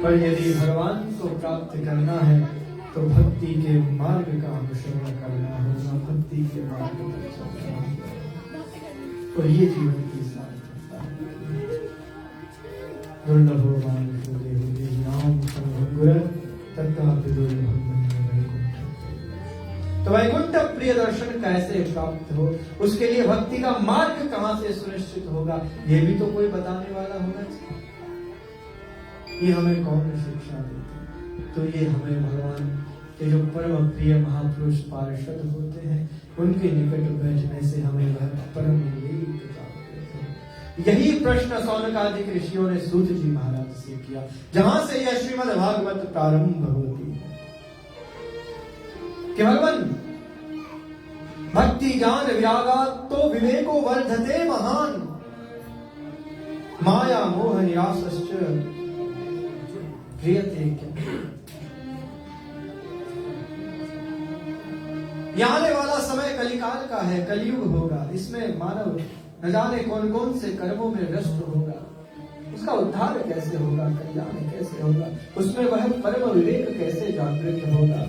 S1: पर यदि भगवान को प्राप्त करना है तो भक्ति के मार्ग का अनुसरण करना होगा, भक्ति के मार्ग पर चलना होगा, और ये जीवन की सार्थकता है। दुर्लभो मानुषो देहो देहिनाम क्षणभंगुर तत्रापि दुर्लभं मन्ये वैकुंठम्। तो वैकुंठ प्रिय दर्शन कैसे प्राप्त हो, उसके लिए भक्ति का मार्ग कहां से सुनिश्चित होगा, ये भी तो कोई बताने वाला होना चाहिए। ये हमें कौन शिक्षा देती? तो ये हमें भगवान के जो परम प्रिय महापुरुष पार्षद होते हैं, उनके निकट बैठने से हमें वह परम विवेक प्राप्त होता है। यही प्रश्न सौनकादिक ऋषियों ने सूत जी महाराज से किया, जहां से यह श्रीमद् भागवत प्रारंभ होती है कि भगवान भक्ति ज्ञान व्यागात तो विवेको वर्धते महान, माया मोह निरासश्च क्रियते क्या। आने वाला समय कलिकाल का है, कलयुग होगा, इसमें मानव न जाने कौन कौन से कर्मों में व्यस्त होगा, उसका उद्धार कैसे होगा, कल्याण कैसे होगा, उसमें वह परम विवेक कैसे जागृत होगा।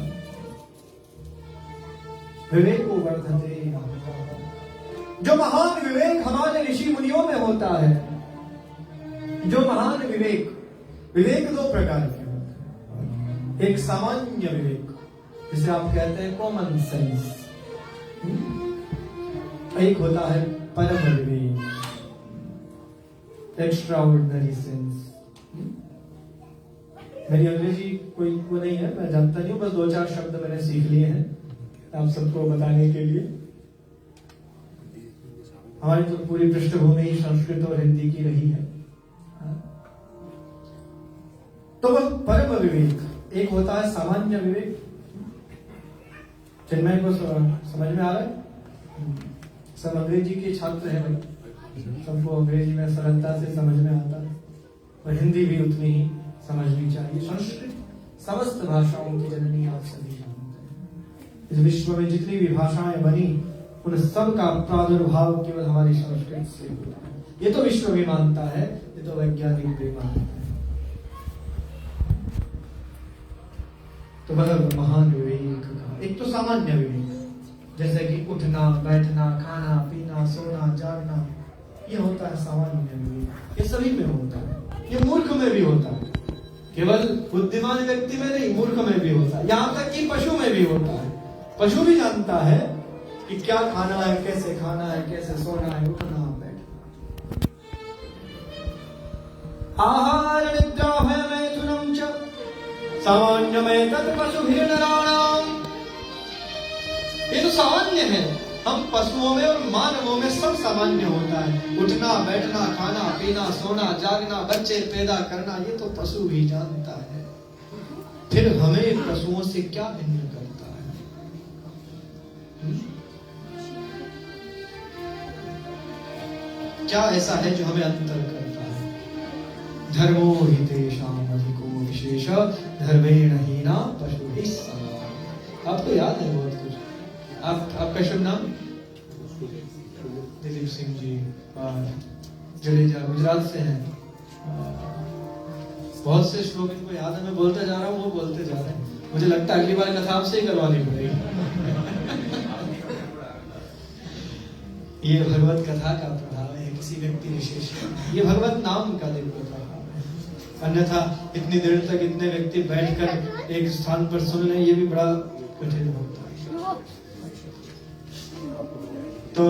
S1: विवेको वर्धते, जो महान विवेक हमारे ऋषि मुनियों में होता है, जो महान विवेक, विवेक दो प्रकार के होते हैं। एक सामान्य विवेक जिसे आप कहते हैं कॉमन सेंस, एक होता है परम विवेक, एक्स्ट्राऑर्डिनरी सेंस। मेरी अंग्रेजी कोई वो नहीं है, मैं जानता नहीं हूँ, बस 2-4 शब्द मैंने सीख लिए हैं आप सबको बताने के लिए। हमारी तो पूरी पृष्ठभूमि ही संस्कृत और हिंदी की रही है। तो वह परम विवेक, एक होता है सामान्य विवेक, चिन्मय को समझ में आ रहा है? सब अंग्रेजी के छात्र हैं भाई, सबको अंग्रेजी में सरलता से समझ में आता है, और हिंदी भी उतनी ही समझनी चाहिए। संस्कृत समस्त भाषाओं की जननी आप सभी जानते हैं। इस विश्व में जितनी भी भाषाएं बनी उन सब का प्रादुर्भाव केवल हमारी संस्कृत से हुआ है। ये तो विश्व भी मानता है, ये तो वैज्ञानिक भी मानते हैं। तो मतलब महान विवेक का एक तो सामान्य विवेक, जैसे कि उठना, बैठना, खाना, पीना, सोना, जागना, ये होता है सामान्य विवेक। ये सभी में होता है, ये मूर्ख में भी होता है, केवल बुद्धिमान व्यक्ति में नहीं, मूर्ख में भी होता है, यहाँ तक कि पशु में भी होता है। पशु भी जानता है कि क्या खाना है, कैसे खाना है, कैसे सोना है, उठना, बैठना। आहार निद्रा भय मैथुनम च सामान्य में तत् पशु भी नराणाम। ये तो सामान्य है, हम पशुओं में और मानवों में सब सामान्य होता है। उठना, बैठना, खाना, पीना, सोना, जागना, बच्चे पैदा करना, ये तो पशु भी जानता है। फिर हमें पशुओं से क्या भिन्न करता है? क्या ऐसा है जो हमें अंतर करता है? धर्मो हि तेषाम् अधिको विशेष धर्मेण हीना पशुभिः समा। आपको याद है बहुत कुछ? आपका शुभ नाम? दिलीप सिंह जी जडेजा, गुजरात से हैं। बहुत से श्लोक इनको याद है, मैं बोलते जा रहा हूँ, वो बोलते जा रहे हैं। मुझे लगता है अगली बार कथा आपसे ही करवानी पड़ेगी। ये भगवत कथा का प्रभाव है, किसी व्यक्ति विशेष का। ये भगवत नाम का दिव्य प्रभाव है। अन्यथा इतनी देर तक इतने व्यक्ति बैठकर एक स्थान पर सुन लें, ये भी बड़ा कठिन होता है। तो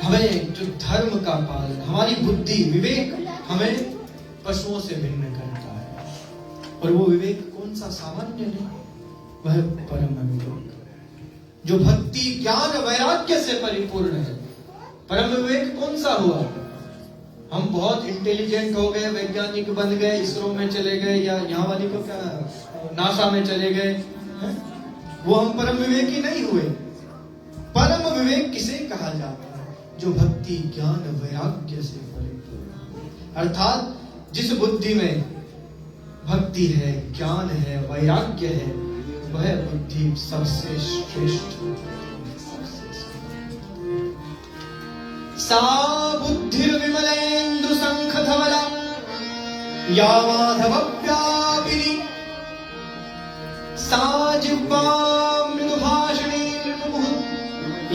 S1: हमें जो धर्म का पालन, हमारी बुद्धि, विवेक हमें पशुओं से भिन्न करता है। और वो विवेक कौन सा? सामान्य नहीं, वह परम विवेक जो भक्ति, ज्ञान, वैराग्य से परिपूर्ण है। परम विवेक कौन सा हुआ? हम बहुत इंटेलिजेंट हो गए, वैज्ञानिक बन गए, इसरो में चले गए, या यहाँ वाली को क्या नासा में चले गए, वो हम परम विवेकी नहीं हुए। परम विवेक किसे कहा जाता है? जो भक्ति, ज्ञान, वैराग्य से परिपूर्ण, अर्थात जिस बुद्धि में भक्ति है, ज्ञान है, वैराग्य है, वह बुद्धि सबसे श्रेष्ठ। सा बुद्धिर्विमलेन्दु शंखधवलम् या माधवव्यापिनी सा जिह्वा मृदुभाषिणी नृमुः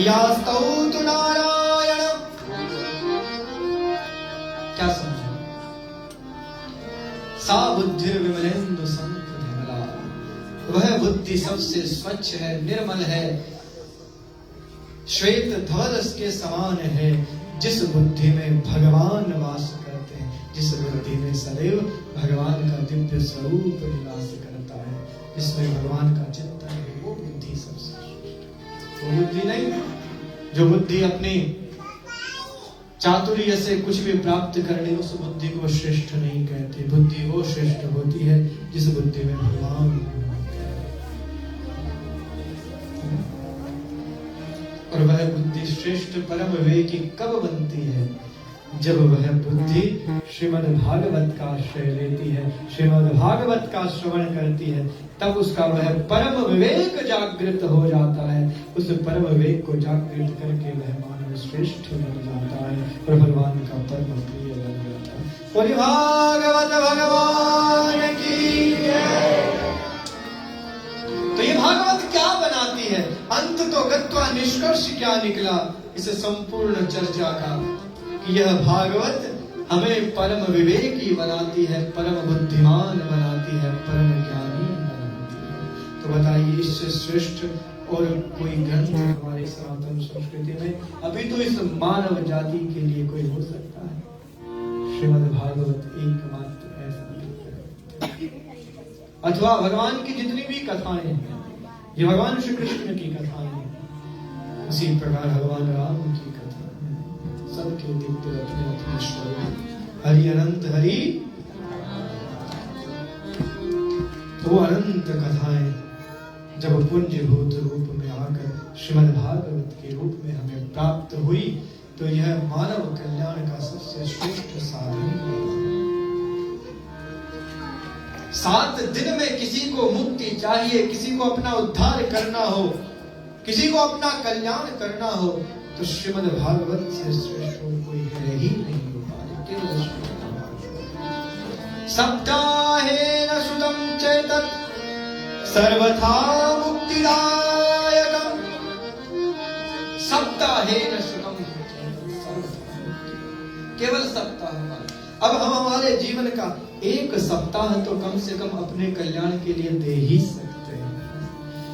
S1: या स्तौतु नारायण। क्या समझे? सा बुद्धिर्विमलेन्दु शंखधवला, वह बुद्धि सबसे स्वच्छ है, निर्मल है, श्वेत धवल के समान है, जिस बुद्धि में भगवान वास करते हैं, जिस बुद्धि में सदैव भगवान का दिव्य स्वरूप निवास करता है, जिसमें भगवान का चिंतन है, वो बुद्धि सबसे। वो बुद्धि नहीं जो बुद्धि अपनी चातुर्य से कुछ भी प्राप्त कर ले, उस बुद्धि को श्रेष्ठ नहीं कहते। बुद्धि वो श्रेष्ठ होती है जिस बुद्धि में भगवान। और वह बुद्धि श्रेष्ठ परम विवेकी कब बनती है? जब वह बुद्धि श्रीमद् भागवत का आश्रय लेती है, श्रीमद् भागवत का श्रवण करती है, तब उसका वह परम विवेक जागृत हो जाता है। उस परम विवेक को जागृत करके वह मानव श्रेष्ठ बन जाता है और भगवान का परम प्रिय बन जाता है। बोलिए भागवत भगवान की जय। तो ये भागवत क्या बनाती है? अंत तो गत्वा निष्कर्ष क्या निकला इस संपूर्ण चर्चा का? कि यह भागवत हमें परम विवेकी बनाती है, परम बुद्धिमान बनाती है, परम ज्ञानी बनाती है। तो बताइए, इससे श्रेष्ठ और कोई ग्रंथ हमारे सनातन संस्कृति में अभी तो इस मानव जाति के लिए कोई हो सकता है? श्रीमद् भागवत भागवत एकमात्र ऐसा है। अथवा भगवान की जितनी भी कथाएं हैं, ये भगवान श्री कृष्ण की कथाएं हैं, उसी प्रकार भगवान राम की कथा है। सबके दिव्य अपने अपने स्वरूप। हरि अनंत हरि, वो अनंत कथाएं जब पुंजभूत रूप में आकर श्रीमद् भागवत के रूप में हमें प्राप्त हुई, तो यह मानव कल्याण का सबसे श्रेष्ठ साधन है। 7 दिन में किसी को मुक्ति चाहिए, किसी को अपना उद्धार करना हो, किसी को अपना कल्याण करना हो, तो श्रीमद् भागवत से श्रेष्ठ कोई है ही नहीं। सप्ताहेन श्रुतं चेतत् सर्वथा मुक्तिदायकम्। सप्ताहेन श्रुतं चेतत् सर्वथा मुक्तिदायकम्। केवल सप्ताह। अब हम हमारे जीवन का 1 सप्ताह तो कम से कम अपने कल्याण के लिए दे ही सकते हैं।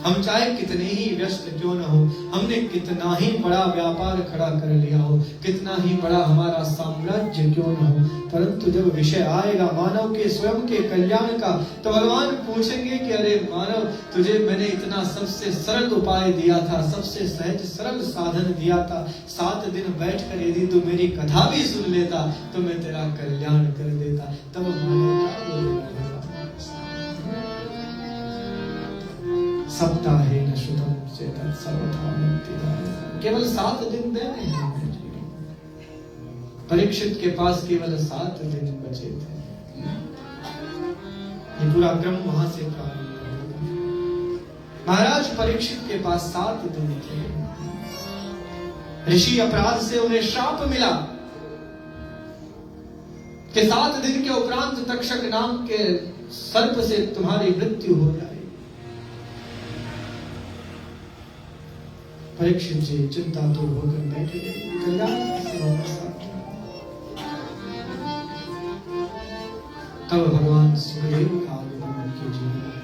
S1: हम चाहे कितने ही व्यस्त क्यों न हो, हमने कितना ही बड़ा व्यापार खड़ा कर लिया हो, कितना ही बड़ा हमारा साम्राज्य क्यों न हो, परंतु जब विषय आएगा मानव के स्वयं के कल्याण का, तो भगवान पूछेंगे कि अरे मानव, तुझे मैंने इतना सबसे सरल उपाय दिया था, सबसे सहज सरल साधन दिया था। 7 दिन बैठकर यदि तू मेरी कथा भी सुन लेता तो मैं तेरा कल्याण कर देता। तब मानव क्या बोलेगा? सप्ताहेन श्रुतं चेतत् सर्वथा मुक्तिदायकम्। केवल 7 दिन देने हैं। परीक्षित के पास केवल 7 दिन बचे थे। ये पूरा क्रम वहां से प्रारंभ हुआ। महाराज परीक्षित के पास 7 दिन थे। ऋषि अपराध से उन्हें श्राप मिला कि 7 दिन के उपरांत तक्षक नाम के सर्प से तुम्हारी मृत्यु हो जाए। परीक्षित जी चिंता तो होकर बैठे, कल्याण कैसे होगा? तब भगवान सुखदेव का आगमन उनके जीवन में।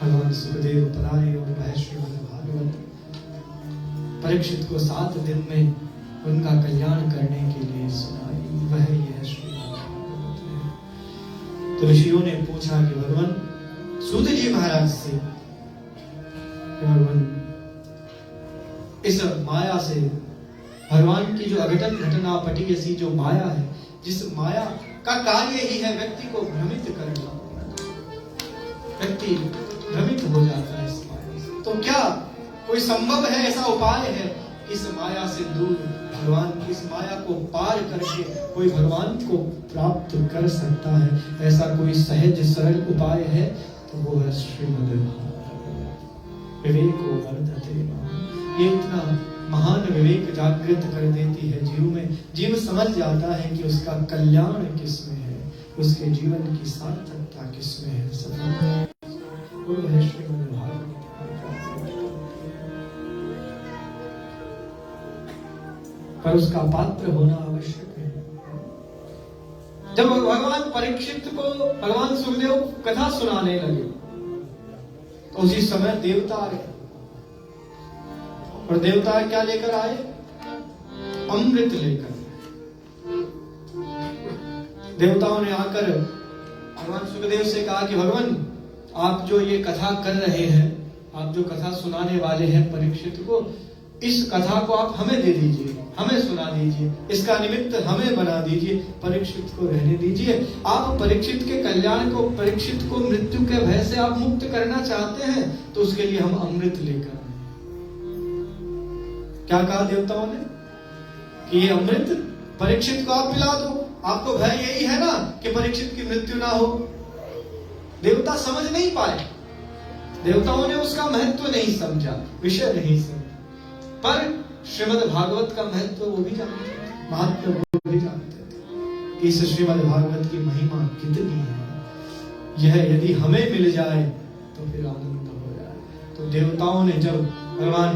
S1: भगवान सुखदेव पधारे और वह श्रीमद् भागवत परीक्षित को 7 दिन में उनका कल्याण करने के लिए सुनाई। वह यह श्रीमद् भागवत है। तो ऋषियों ने पूछा कि भगवान सूत जी महाराज से, भगवान इस माया से, भगवान की जो अघटन घटना पटी ऐसी जो माया है, जिस माया का कार्य ही है व्यक्ति को भ्रमित करना, व्यक्ति भ्रमित हो जाता है इस माया से, तो क्या कोई संभव है, ऐसा उपाय है इस माया से दूर, भगवान की इस माया को पार करके कोई भगवान को प्राप्त कर सकता है? ऐसा कोई सहज सरल उपाय है? तो वो है श्रीमद् भागवत। विवेको वर्धते। ये इतना महान विवेक जागृत कर देती है जीव में। जीव समझ जाता है कि उसका कल्याण किसमें है, उसके जीवन की सार्थकता किसमें है, सफलता। वो है श्रीमद् भागवत। पर उसका पात्र होना आवश्यक है। जब भगवान परीक्षित को भगवान सुखदेव कथा सुनाने लगे, तो उसी समय देवता आ गए। और देवता क्या लेकर आए? अमृत लेकर। देवताओं ने आकर भगवान सुखदेव से कहा कि भगवान, आप जो ये कथा कर रहे हैं, आप जो कथा सुनाने वाले हैं परीक्षित को, इस कथा को आप हमें दे दीजिए, हमें सुना दीजिए, इसका निमित्त हमें बना दीजिए, परीक्षित को रहने दीजिए। आप परीक्षित के कल्याण को, परीक्षित को मृत्यु के भय से आप मुक्त करना चाहते हैं, तो उसके लिए हम अमृत लेकर आए। क्या कहा देवताओं ने कि ये अमृत परीक्षित को आप पिला दो, आपको भय यही है ना कि परीक्षित की मृत्यु ना हो। देवता समझ नहीं पाए, देवताओं ने उसका महत्व नहीं समझा, विषय नहीं समझा। पर श्रीमद् भागवत का महत्व वो भी जानते थे, महत्व वो भी जानते थे कि इस श्रीमद् भागवत की महिमा कितनी है। यह यदि हमें मिल जाए तो फिर आनंद हो जाए। तो देवताओं ने जब भगवान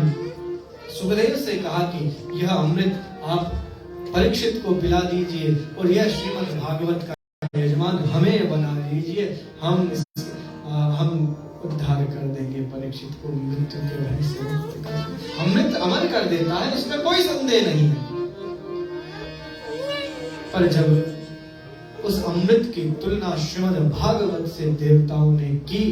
S1: सुखदेव से कहा कि यह अमृत आप परीक्षित को पिला दीजिए और यह श्रीमद् भागवत का यजमान हमें बना दीजिए, हम उद्धार कर देंगे परीक्षित को, मृत्यु के भय से मुक्त कर देंगे। अमृत अमर कर देता है, इसमें कोई संदेह नहीं है। पर जब उस अमृत की तुलना श्रीमद् भागवत से देवताओं ने की,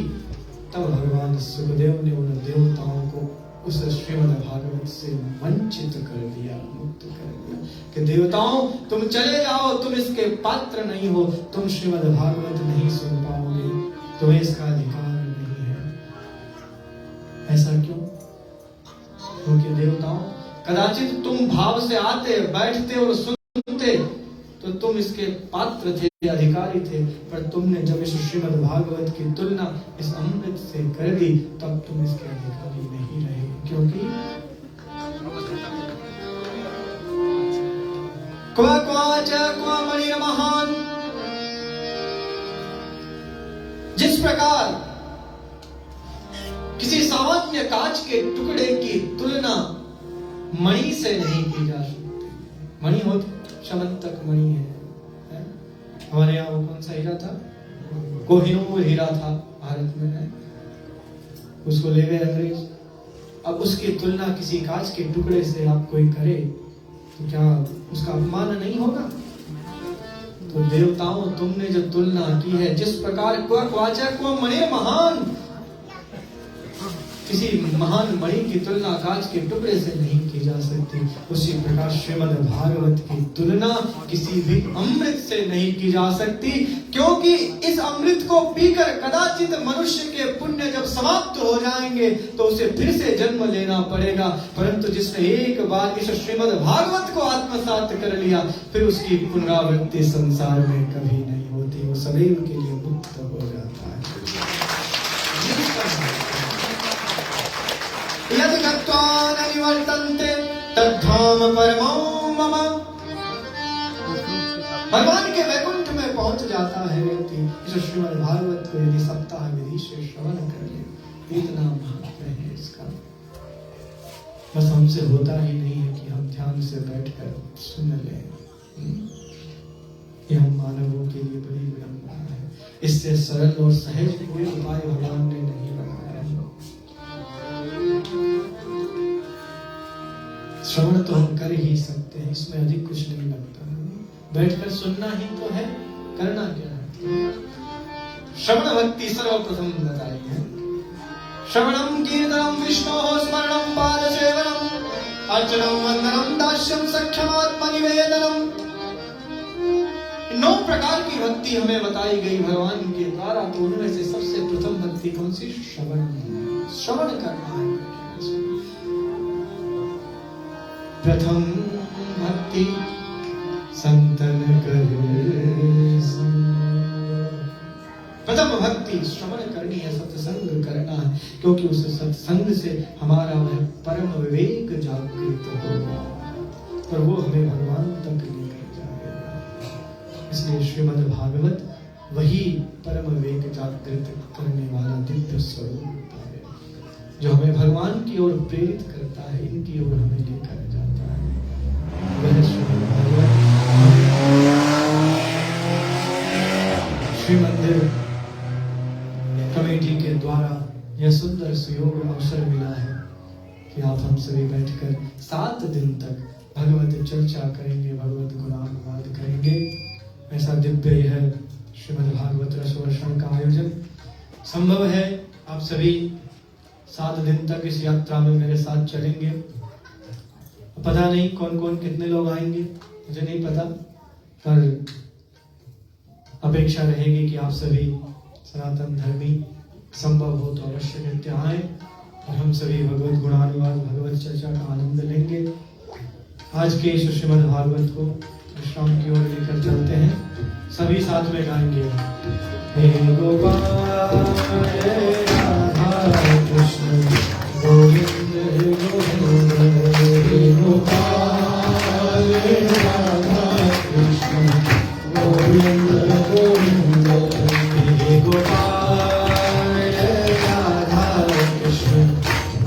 S1: तब भगवान सुखदेव ने उन देवताओं को उस श्रीमद् भागवत से वंचित कर दिया, मुक्त कर दिया कि देवताओं तुम चले जाओ, तुम इसके पात्र नहीं हो, तुम श्रीमद् भागवत नहीं सुन पाओगे, तुम्हें इसका अधिकार नहीं है। ऐसा क्यों? क्योंकि देवताओं कदाचित तुम भाव से आते, बैठते और सुनते तो तुम इसके पात्र थे, अधिकारी थे, पर तुमने जब इस श्रीमद् भागवत की तुलना इस अमृत से कर दी, तब तुम इसके अधिकारी नहीं रहे। क्योंकि क्वा क्वा च क्वा मणिर्महान्, जिस प्रकार किसी सामान्य कांच के टुकड़े की तुलना मणि से नहीं की जा सकती। मणि होती शमंतक मणि है? हमारे यहाँ वो कौन सा हीरा था? कोहिनूर हीरा था भारत में, है? उसको ले गए अंग्रेज। अब उसकी तुलना किसी कांच के टुकड़े से आप कोई करे तो क्या उसका अपमान नहीं होगा? तो देवताओं तुमने जो तुलना की है, जिस प्रकार क्वा मणि महान, किसी महान मणि की तुलना कांच के टुकड़े से नहीं की जा सकती, उसी प्रकार श्रीमद् भागवत की तुलना किसी भी अमृत से नहीं की जा सकती। क्योंकि इस अमृत को पीकर कदाचित मनुष्य के पुण्य जब समाप्त हो जाएंगे तो उसे फिर से जन्म लेना पड़ेगा, परंतु जिसने एक बार इस श्रीमद् भागवत को आत्मसात कर लिया, फिर उसकी पुनरावृत्ति संसार में कभी नहीं होती, वो सदैव के लिए मुक्त हो जाता है। यदि गत्वा न निवर्तन्ते तद्धाम परमो मम, भगवान के वैकुंठ में पहुंच जाता है व्यक्ति इस श्रीमद् भागवत को यदि सप्ताह विधि से श्रवण कर ले। इतना महत्व है इसका, बस हमसे होता ही नहीं है कि हम ध्यान से बैठकर सुन लें। ये हम मानवों के लिए बड़ी विडंबना है। इससे सरल और सहज कोई उपाय भगवान ने नहीं बनाया। श्रवण तो हम कर ही सकते हैं, इसमें अधिक कुछ नहीं लगता, बैठकर सुनना ही तो है, करना क्या है? श्रवण भक्ति सर्वप्रथम बताई है। श्रवणम कीर्तनम विष्णोः स्मरणम पाद सेवनम अर्चनम वंदनम दास्यम सख्यम आत्मनिवेदनम। 9 प्रकार की भक्ति हमें बताई गई भगवान के द्वारा, तो उनमें से सबसे प्रथम भक्ति कौन सी? श्रवण। श्रवण करना है। प्रथम भक्ति संतन करे संग, प्रथम भक्ति श्रवण करनी है, सत्संग करना है, क्योंकि उस सत्संग से हमारा वह परम विवेक जागृत होगा और वो हमें भगवान तक लेकर जाएगा। इसलिए श्रीमद् भागवत वही परम विवेक जागृत करने वाला दिव्य स्वरूप है, जो हमें भगवान की ओर प्रेरित करता है, इनकी ओर हमें लेकर जाता है। वह श्रीमद् भागवत श्री मंदिर कमेटी के द्वारा यह सुंदर सुयोग अवसर मिला है कि आप हम सभी बैठकर 7 दिन तक भगवत चर्चा करेंगे, भगवत गुणानुवाद करेंगे। ऐसा दिव्य यह श्रीमद् भागवत रसवर्षण का आयोजन संभव है। आप सभी 7 दिन तक इस यात्रा में मेरे साथ चलेंगे। पता नहीं कौन कौन कितने लोग आएंगे, मुझे नहीं पता, पर अपेक्षा रहेगी कि आप सभी सनातन धर्मी संभव हो तो अवश्य नित्य आए और हम सभी भगवत गुणानुवाद, भगवत चर्चा का आनंद लेंगे। आज के इस श्रीमद् भागवत को विश्राम की ओर लेकर चलते हैं। सभी साथ में गाएंगे। हे गोपाल हे राधा कृष्ण गोविंद गोविंद, हे गोपाल हे राधा कृष्ण गोविंद गोविंद, हे गोपाल हे राधा कृष्ण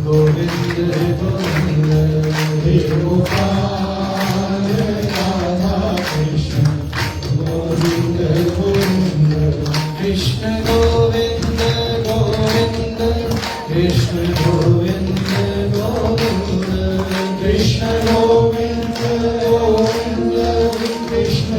S1: गोविंद गोविंद, हे गोपाल हे राधा कृष्ण गोविंद गोविंद, कृष्ण गोविंद गोविंद, कृष्ण गोविंद गोविंद, कृष्ण गोविंद गोविंद, कृष्ण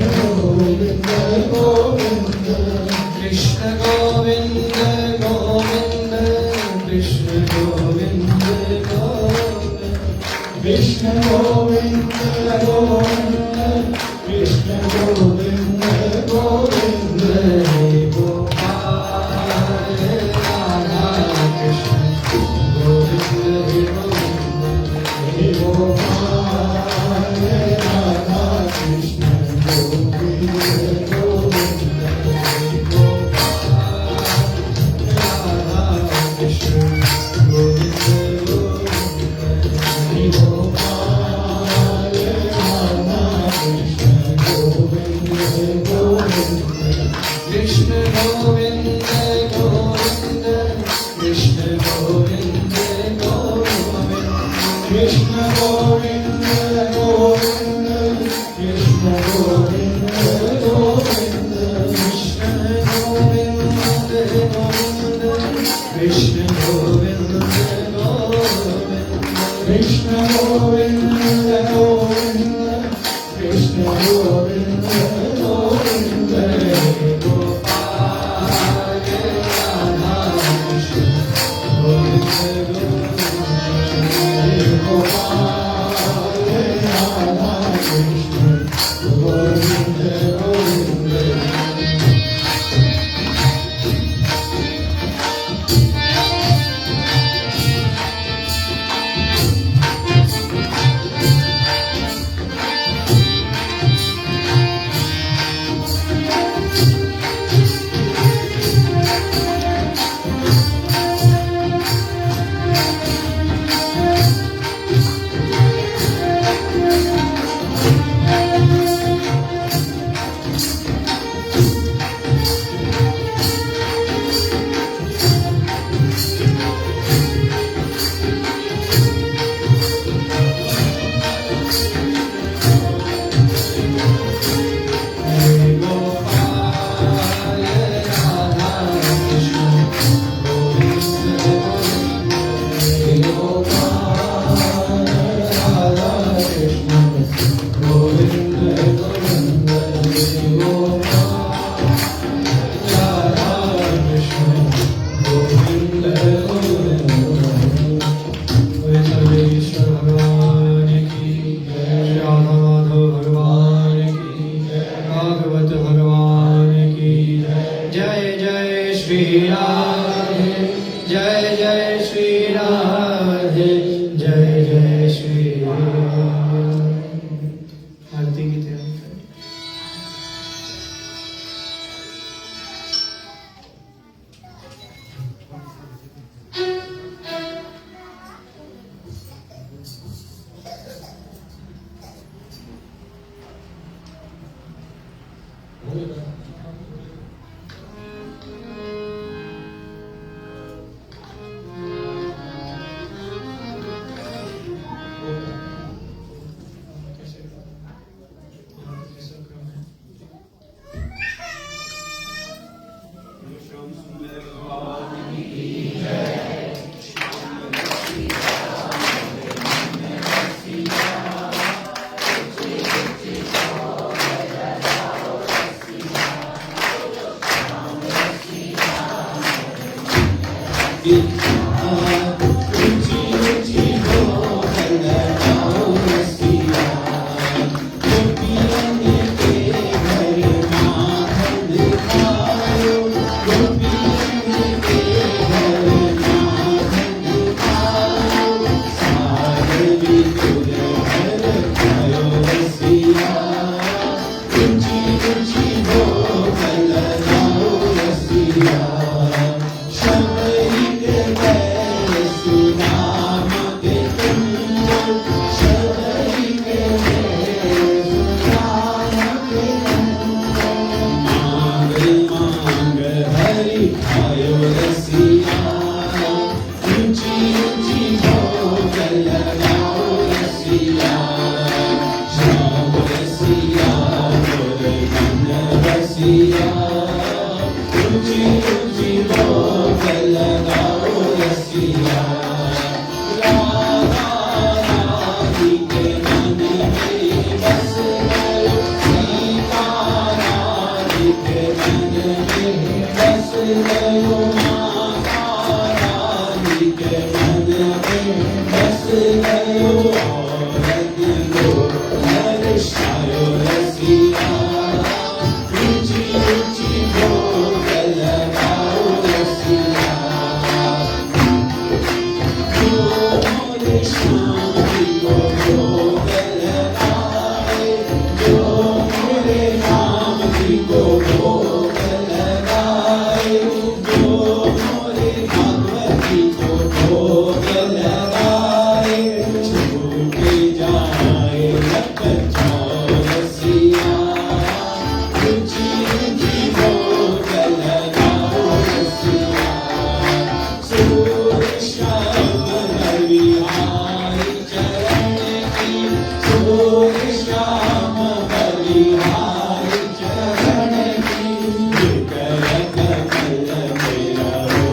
S4: श्याम बलिहारी चरण की कर कमल मेरा हो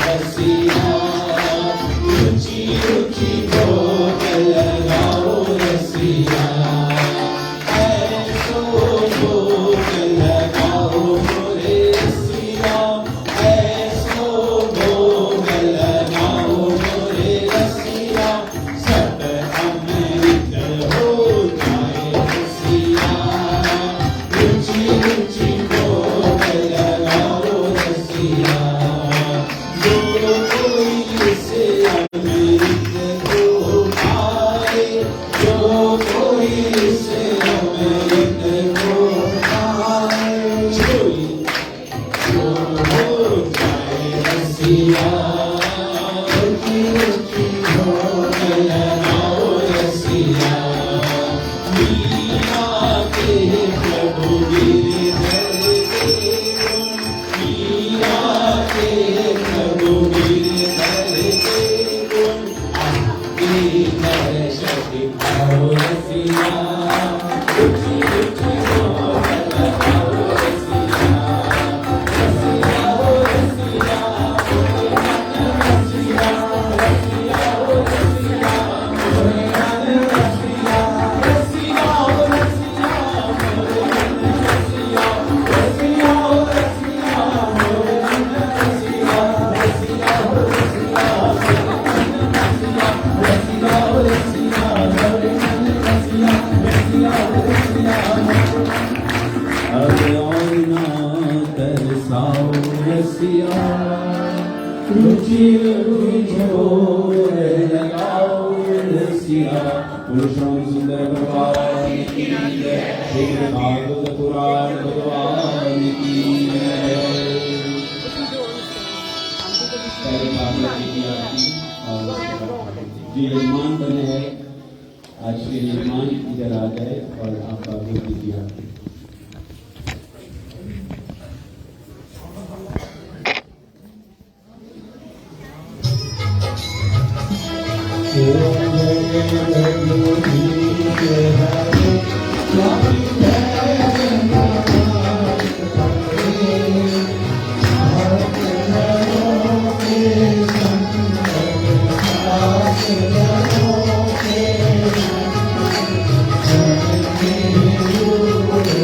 S4: रसिया रुचि रुचि भोग लगाओ रसिया ऐसो भोग लगाओ मोरे रसिया ऐसो भोग लगाओ मोरे रसिया सब अमृत हो जाए रसिया रुचि रुचि भोग लगाओ रसिया जो कोई इसे अमृत को पाए जो कोई इसे अमृत को पाए जोई जो हो जाए रसिया रुचि रुचि भोग लगाओ रसिया मीरा के प्रभु गिरधर के गुण मीरा के प्रभु गिरधर के गुण आपके दर्शन दिखाओ रसिया रुचि रुचि भोग लगाओ रसिया रसिया हो रसिया मोरे मन रसिया रसिया हो रसिया मोरे मन रसिया रसिया हो रसिया मोरे मन रसिया रसिया हो रसिया मोरे मन रसिया रसिया हो रसिया रसिया हो रसिया मोरे मन रसिया रसिया हो रसिया अब और ना तरसाओ रसिया रुचि रुचि भोग लगाओ रसिया पुरुषों सुंदर भगवान की जय श्री भागवत पुराण भगवान की जय पहले भागवत जी की आरती और जी यजमान बने हैं आज श्री यजमान इधर आ जाए और आप भागवत जी की आरती
S2: Thank you.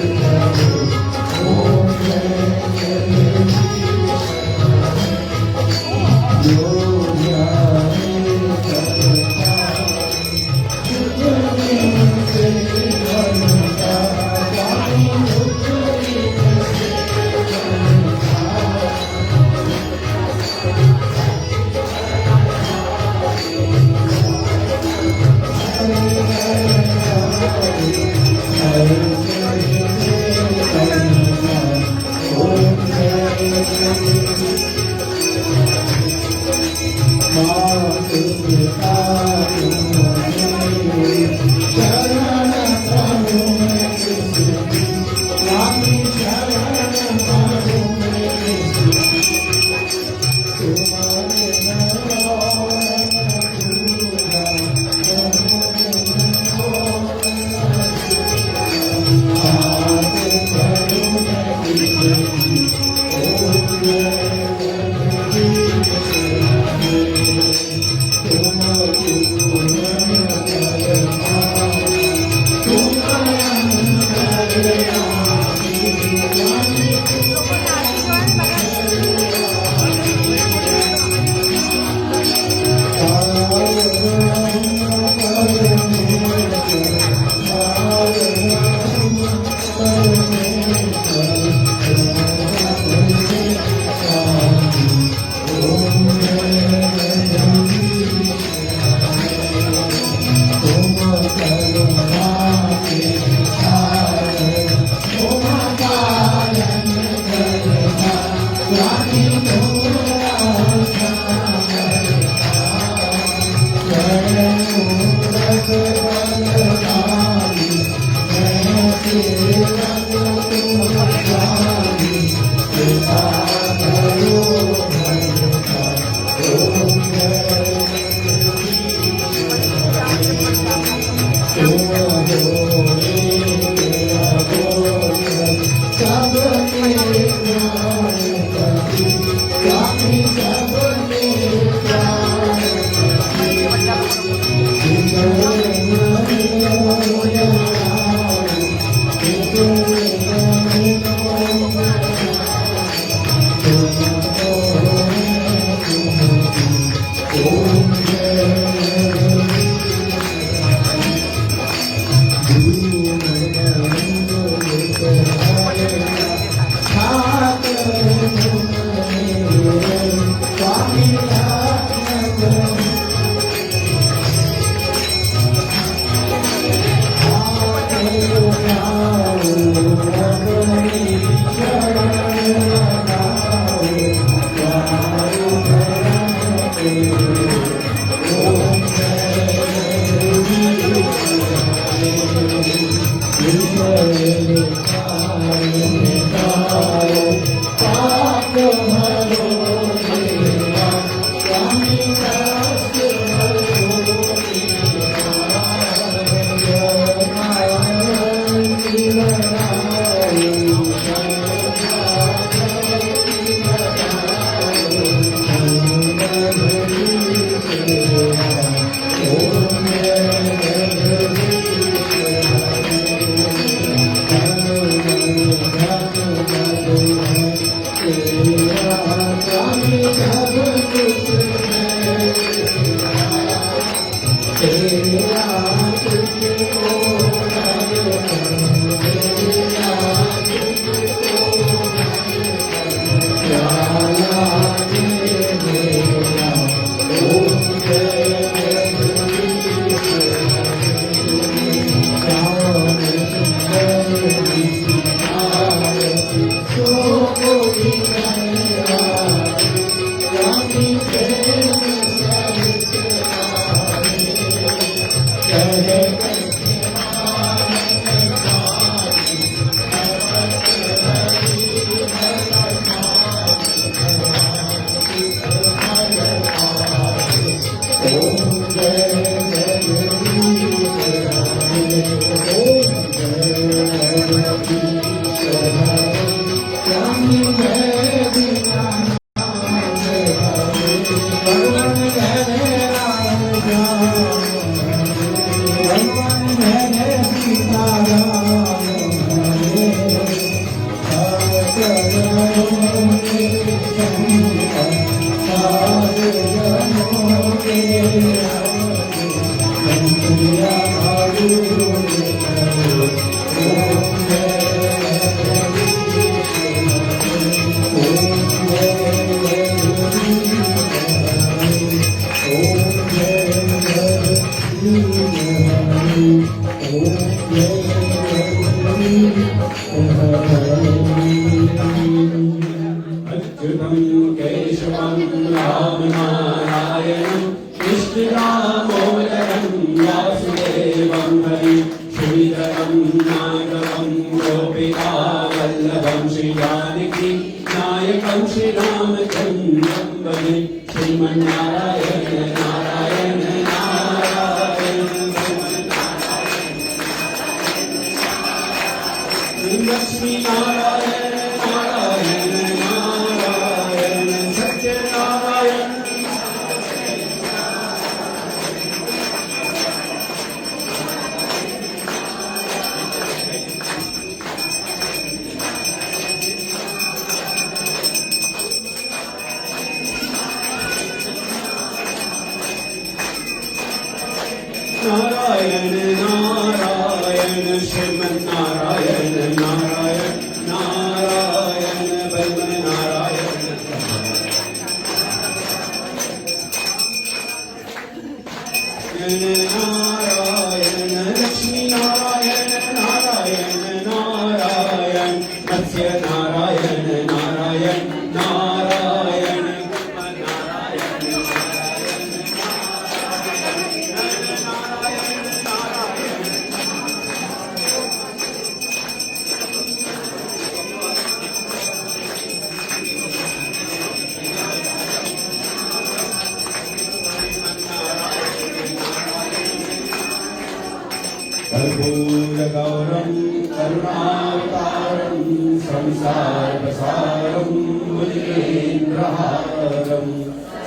S4: कर्पूरगौरं करुणावतारं संसारसारं मुनीन्द्रहारं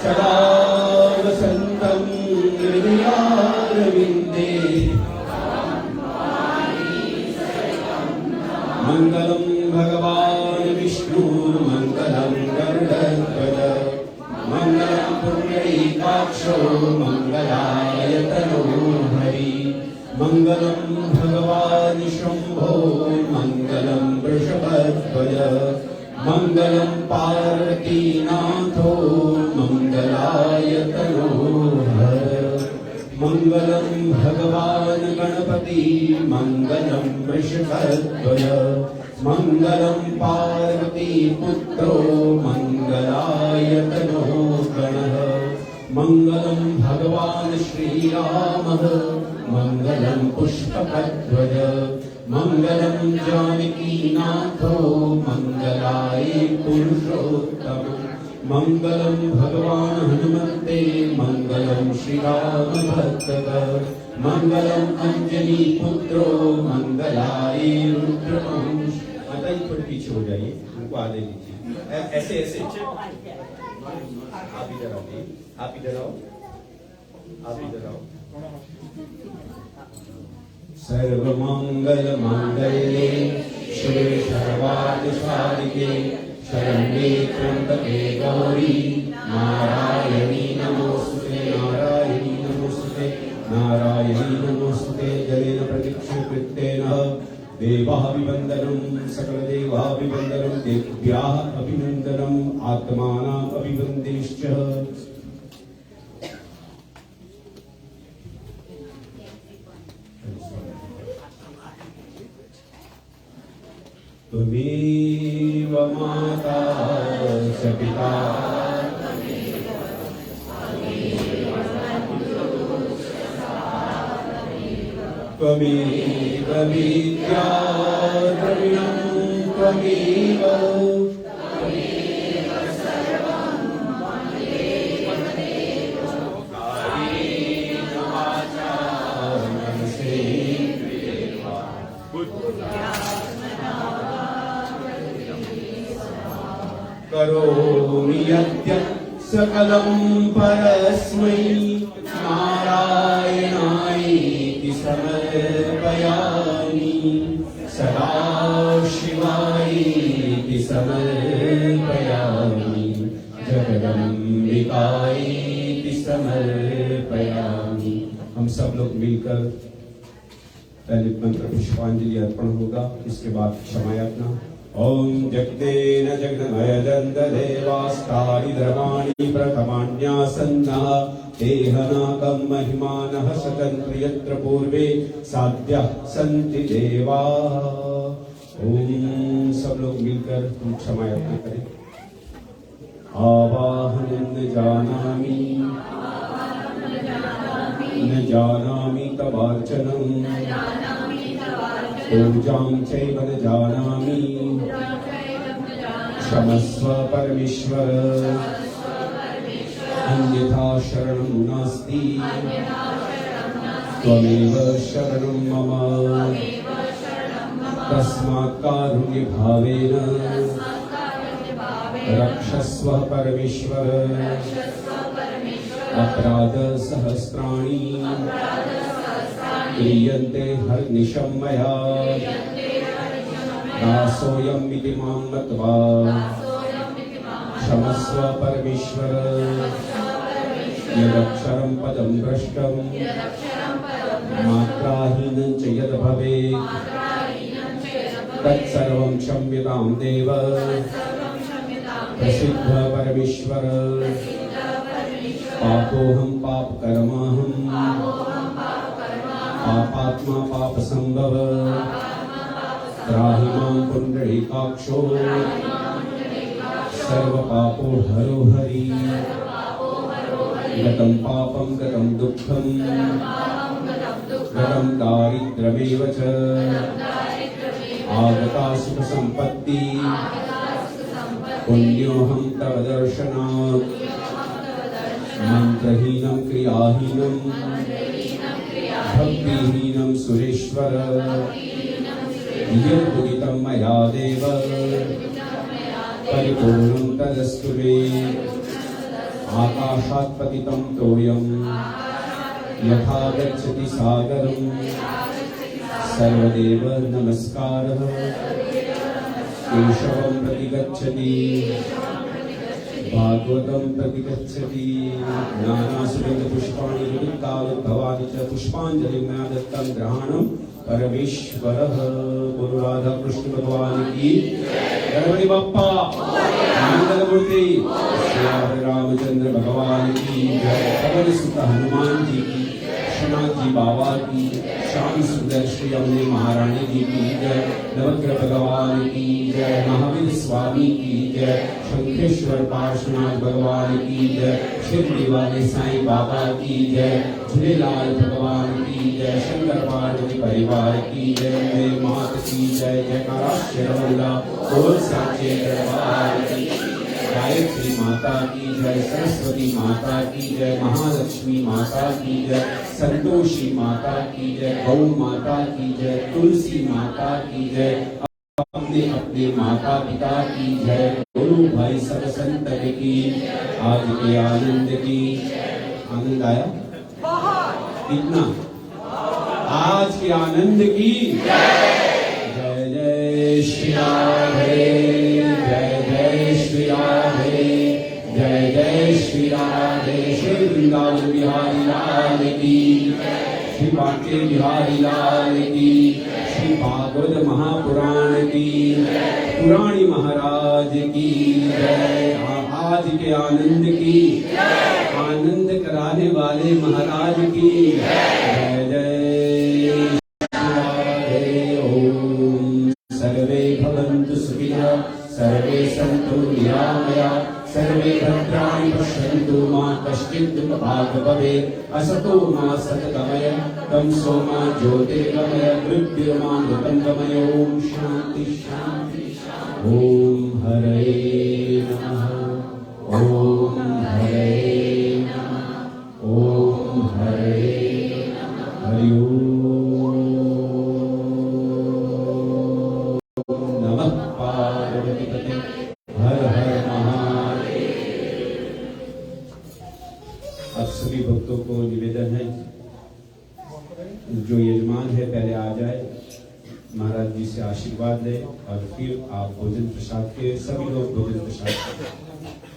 S4: सदा वसन्तं हृदयारविन्दे मङ्गलं भगवान् विष्णुर्मङ्गलं गरुडध्वज मङ्गलं पुण्डरीकाक्षो मङ्गलायतनो हरि मङ्गलं भगवान् शम्भो मङ्गलं वृषभध्वज मङ्गलं पार्वतीनाथो मङ्गलायतनो हर मङ्गलं भगवान् गणपति मङ्गलं वृषभध्वज मङ्गलं पार्वतीपुत्रो मङ्गलायतनो गणः मंगलम भगवान श्रीरामः मंगलम पुष्पकध्वज मंगलम जानकीनाथो मंगलाय पुरुषोत्तम मंगलम भगवान हनुमते मंगलम श्रीराम भक्त मंगलम अंजनी पुत्रो मंगलाय रुद्रवंश। माता जी थोड़ी पीछे हो जाइए, उनको आने दीजिए, ऐसे ऐसे आप इधर आओ, आप इधर आओ, आप इधर आओ। सर्वमंगल मांगल्ये शिवे सर्वार्थ साधिके शरण्ये त्र्यंबके गौरी नारायणी नमोस्तुते नारायणी नमोस्तुते नारायणी नमोस्तुते। जलेन प्रतीक्षे कृतेन देवाभिवन्दनं सकलदेवाभिवन्दनं देव्याः अभिनन्दनं आत्मानाम् अभिवन्देश्च। त्वमेव माता च पिता त्वमेव विद्या द्रविणं त्वमेव कायेन वाचा मनसेन्द्रियैर्वा करोमि यद्यत् सकलं परस्मै नारायणाय समर्पयामि सदा शिवाय समर्पयामि जगदम्बिकाय समर्पयामि। हम सब लोग मिलकर पहले मंत्र पुष्पांजलि अर्पण होगा, इसके बाद क्षमा याचना। ओम जगदेन जगन्मय दंत देवास्तानि धर्माणि प्रथमान्यासन्नः देहनाकं महिमानः सतन्त्र यत्र पूर्वे साध्यः सन्ति देवाः। ओम सब लोग मिलकर हम क्षमा याचना करें। आवाहनं न जानामि तवार्चनं पूजां चैव न जानामि क्षमस्व परमेश्वर अन्यथा शरणं नास्ति त्वमेव शरणं मम तस्मात् कारुण्यभावेन रक्षस्व परमेश्वर अपराध सहस्राणि क्रियन्ते हर्निशं मया दासोऽयम् इति मां मत्वा क्षमस्व परमेश्वर यदक्षरं पदं भ्रष्टं मात्राहीनं च यद् भवेत् तत्सर्वं क्षम्यतां देव प्रसिद्ध परमेश्वर। पापोऽहं पापकर्माहं पापात्मा पापसंभव त्राहि मां पुण्डरीकाक्षो सर्वपापो हरो हरि। गतं पापं गतं दुःखं गतं दारिद्र्यमेव च आगता सुखसम्पत्ति पुण्योऽहं तव दर्शनात् मंत्रहीनं क्रियाहीनं भक्तिहीनं सुरेश्वर यद्बुदितं मया देव परिपूर्णं तदस्तु मे। आकाशात् पतितं तोयं यथा गच्छति सागरं सर्वदेव नमस्कारः केशवं प्रति गच्छति भागवतं प्रति गच्छति। नानासुगन्धपुष्पाणि विविक्तावद्भवानि च पुष्पाञ्जलिं मया दत्तं ग्रहाणं परमेश्वरः। बोलो राधा कृष्ण भगवान की गणपति बप्पा मंगलमूर्ति श्री रामचंद्र भगवान की जय। पवन सुत हनुमान जी की विश्वनाथ जी बाबा की, श्याम सुंदर श्री अम्बे महारानी जी की जय, नवग्रह भगवान की जय, महावीर स्वामी की जय, शंखेश्वर पार्श्वनाथ भगवान की जय, शिरडी वाले साईं बाबा की जय, झूलेलाल भगवान की जय, शंकर पार्वती परिवार की जय, मेरी मात की जय, जयकारा शेरवल्ला बोल साचे दरबार की, गायत्री माता की जय, सरस्वती माता की जय, महालक्ष्मी माता की जय, संतोषी माता की जय, गौ माता की जय, तुलसी माता की जय, अपने अपने माता पिता की जय, गुरु भाई सब संतन की, आज के आनंद की, आनंद आया कितना, आज के आनंद की जय जय श्री राधे, जय जय श्री राधे, जय जय श्री राधे, श्री वृंदावन बिहारी लाल की, श्री बांके बिहारी लाल की, श्री भागवत महापुराण की, पुराणी महाराज की जय, आज के आनंद की, आनंद कराने वाले महाराज की जय जय श्री ओम। सर्वे भवन्तु सुखिनः, सर्वे सन्तु निरामया, सर्वे भद्राणि पश्यन्तु मा कश्चित् दुःखभाग् भवेत्, असतो मा सद्गमय, तमसो मा ज्योतिर्गमय, मृत्युर्मामृतं गमय, ओम शांति शांति ओम हरे नमः, ओम हरे नमः, ओम हरे हरि ओम नमः पार्वती पते हर हर महादेव। अब सभी भक्तों को निवेदन है, जो यजमान है पहले आ जाए, महाराज जी से आशीर्वाद ले और फिर आप भोजन प्रसाद के सभी लोग भोजन प्रसाद करें।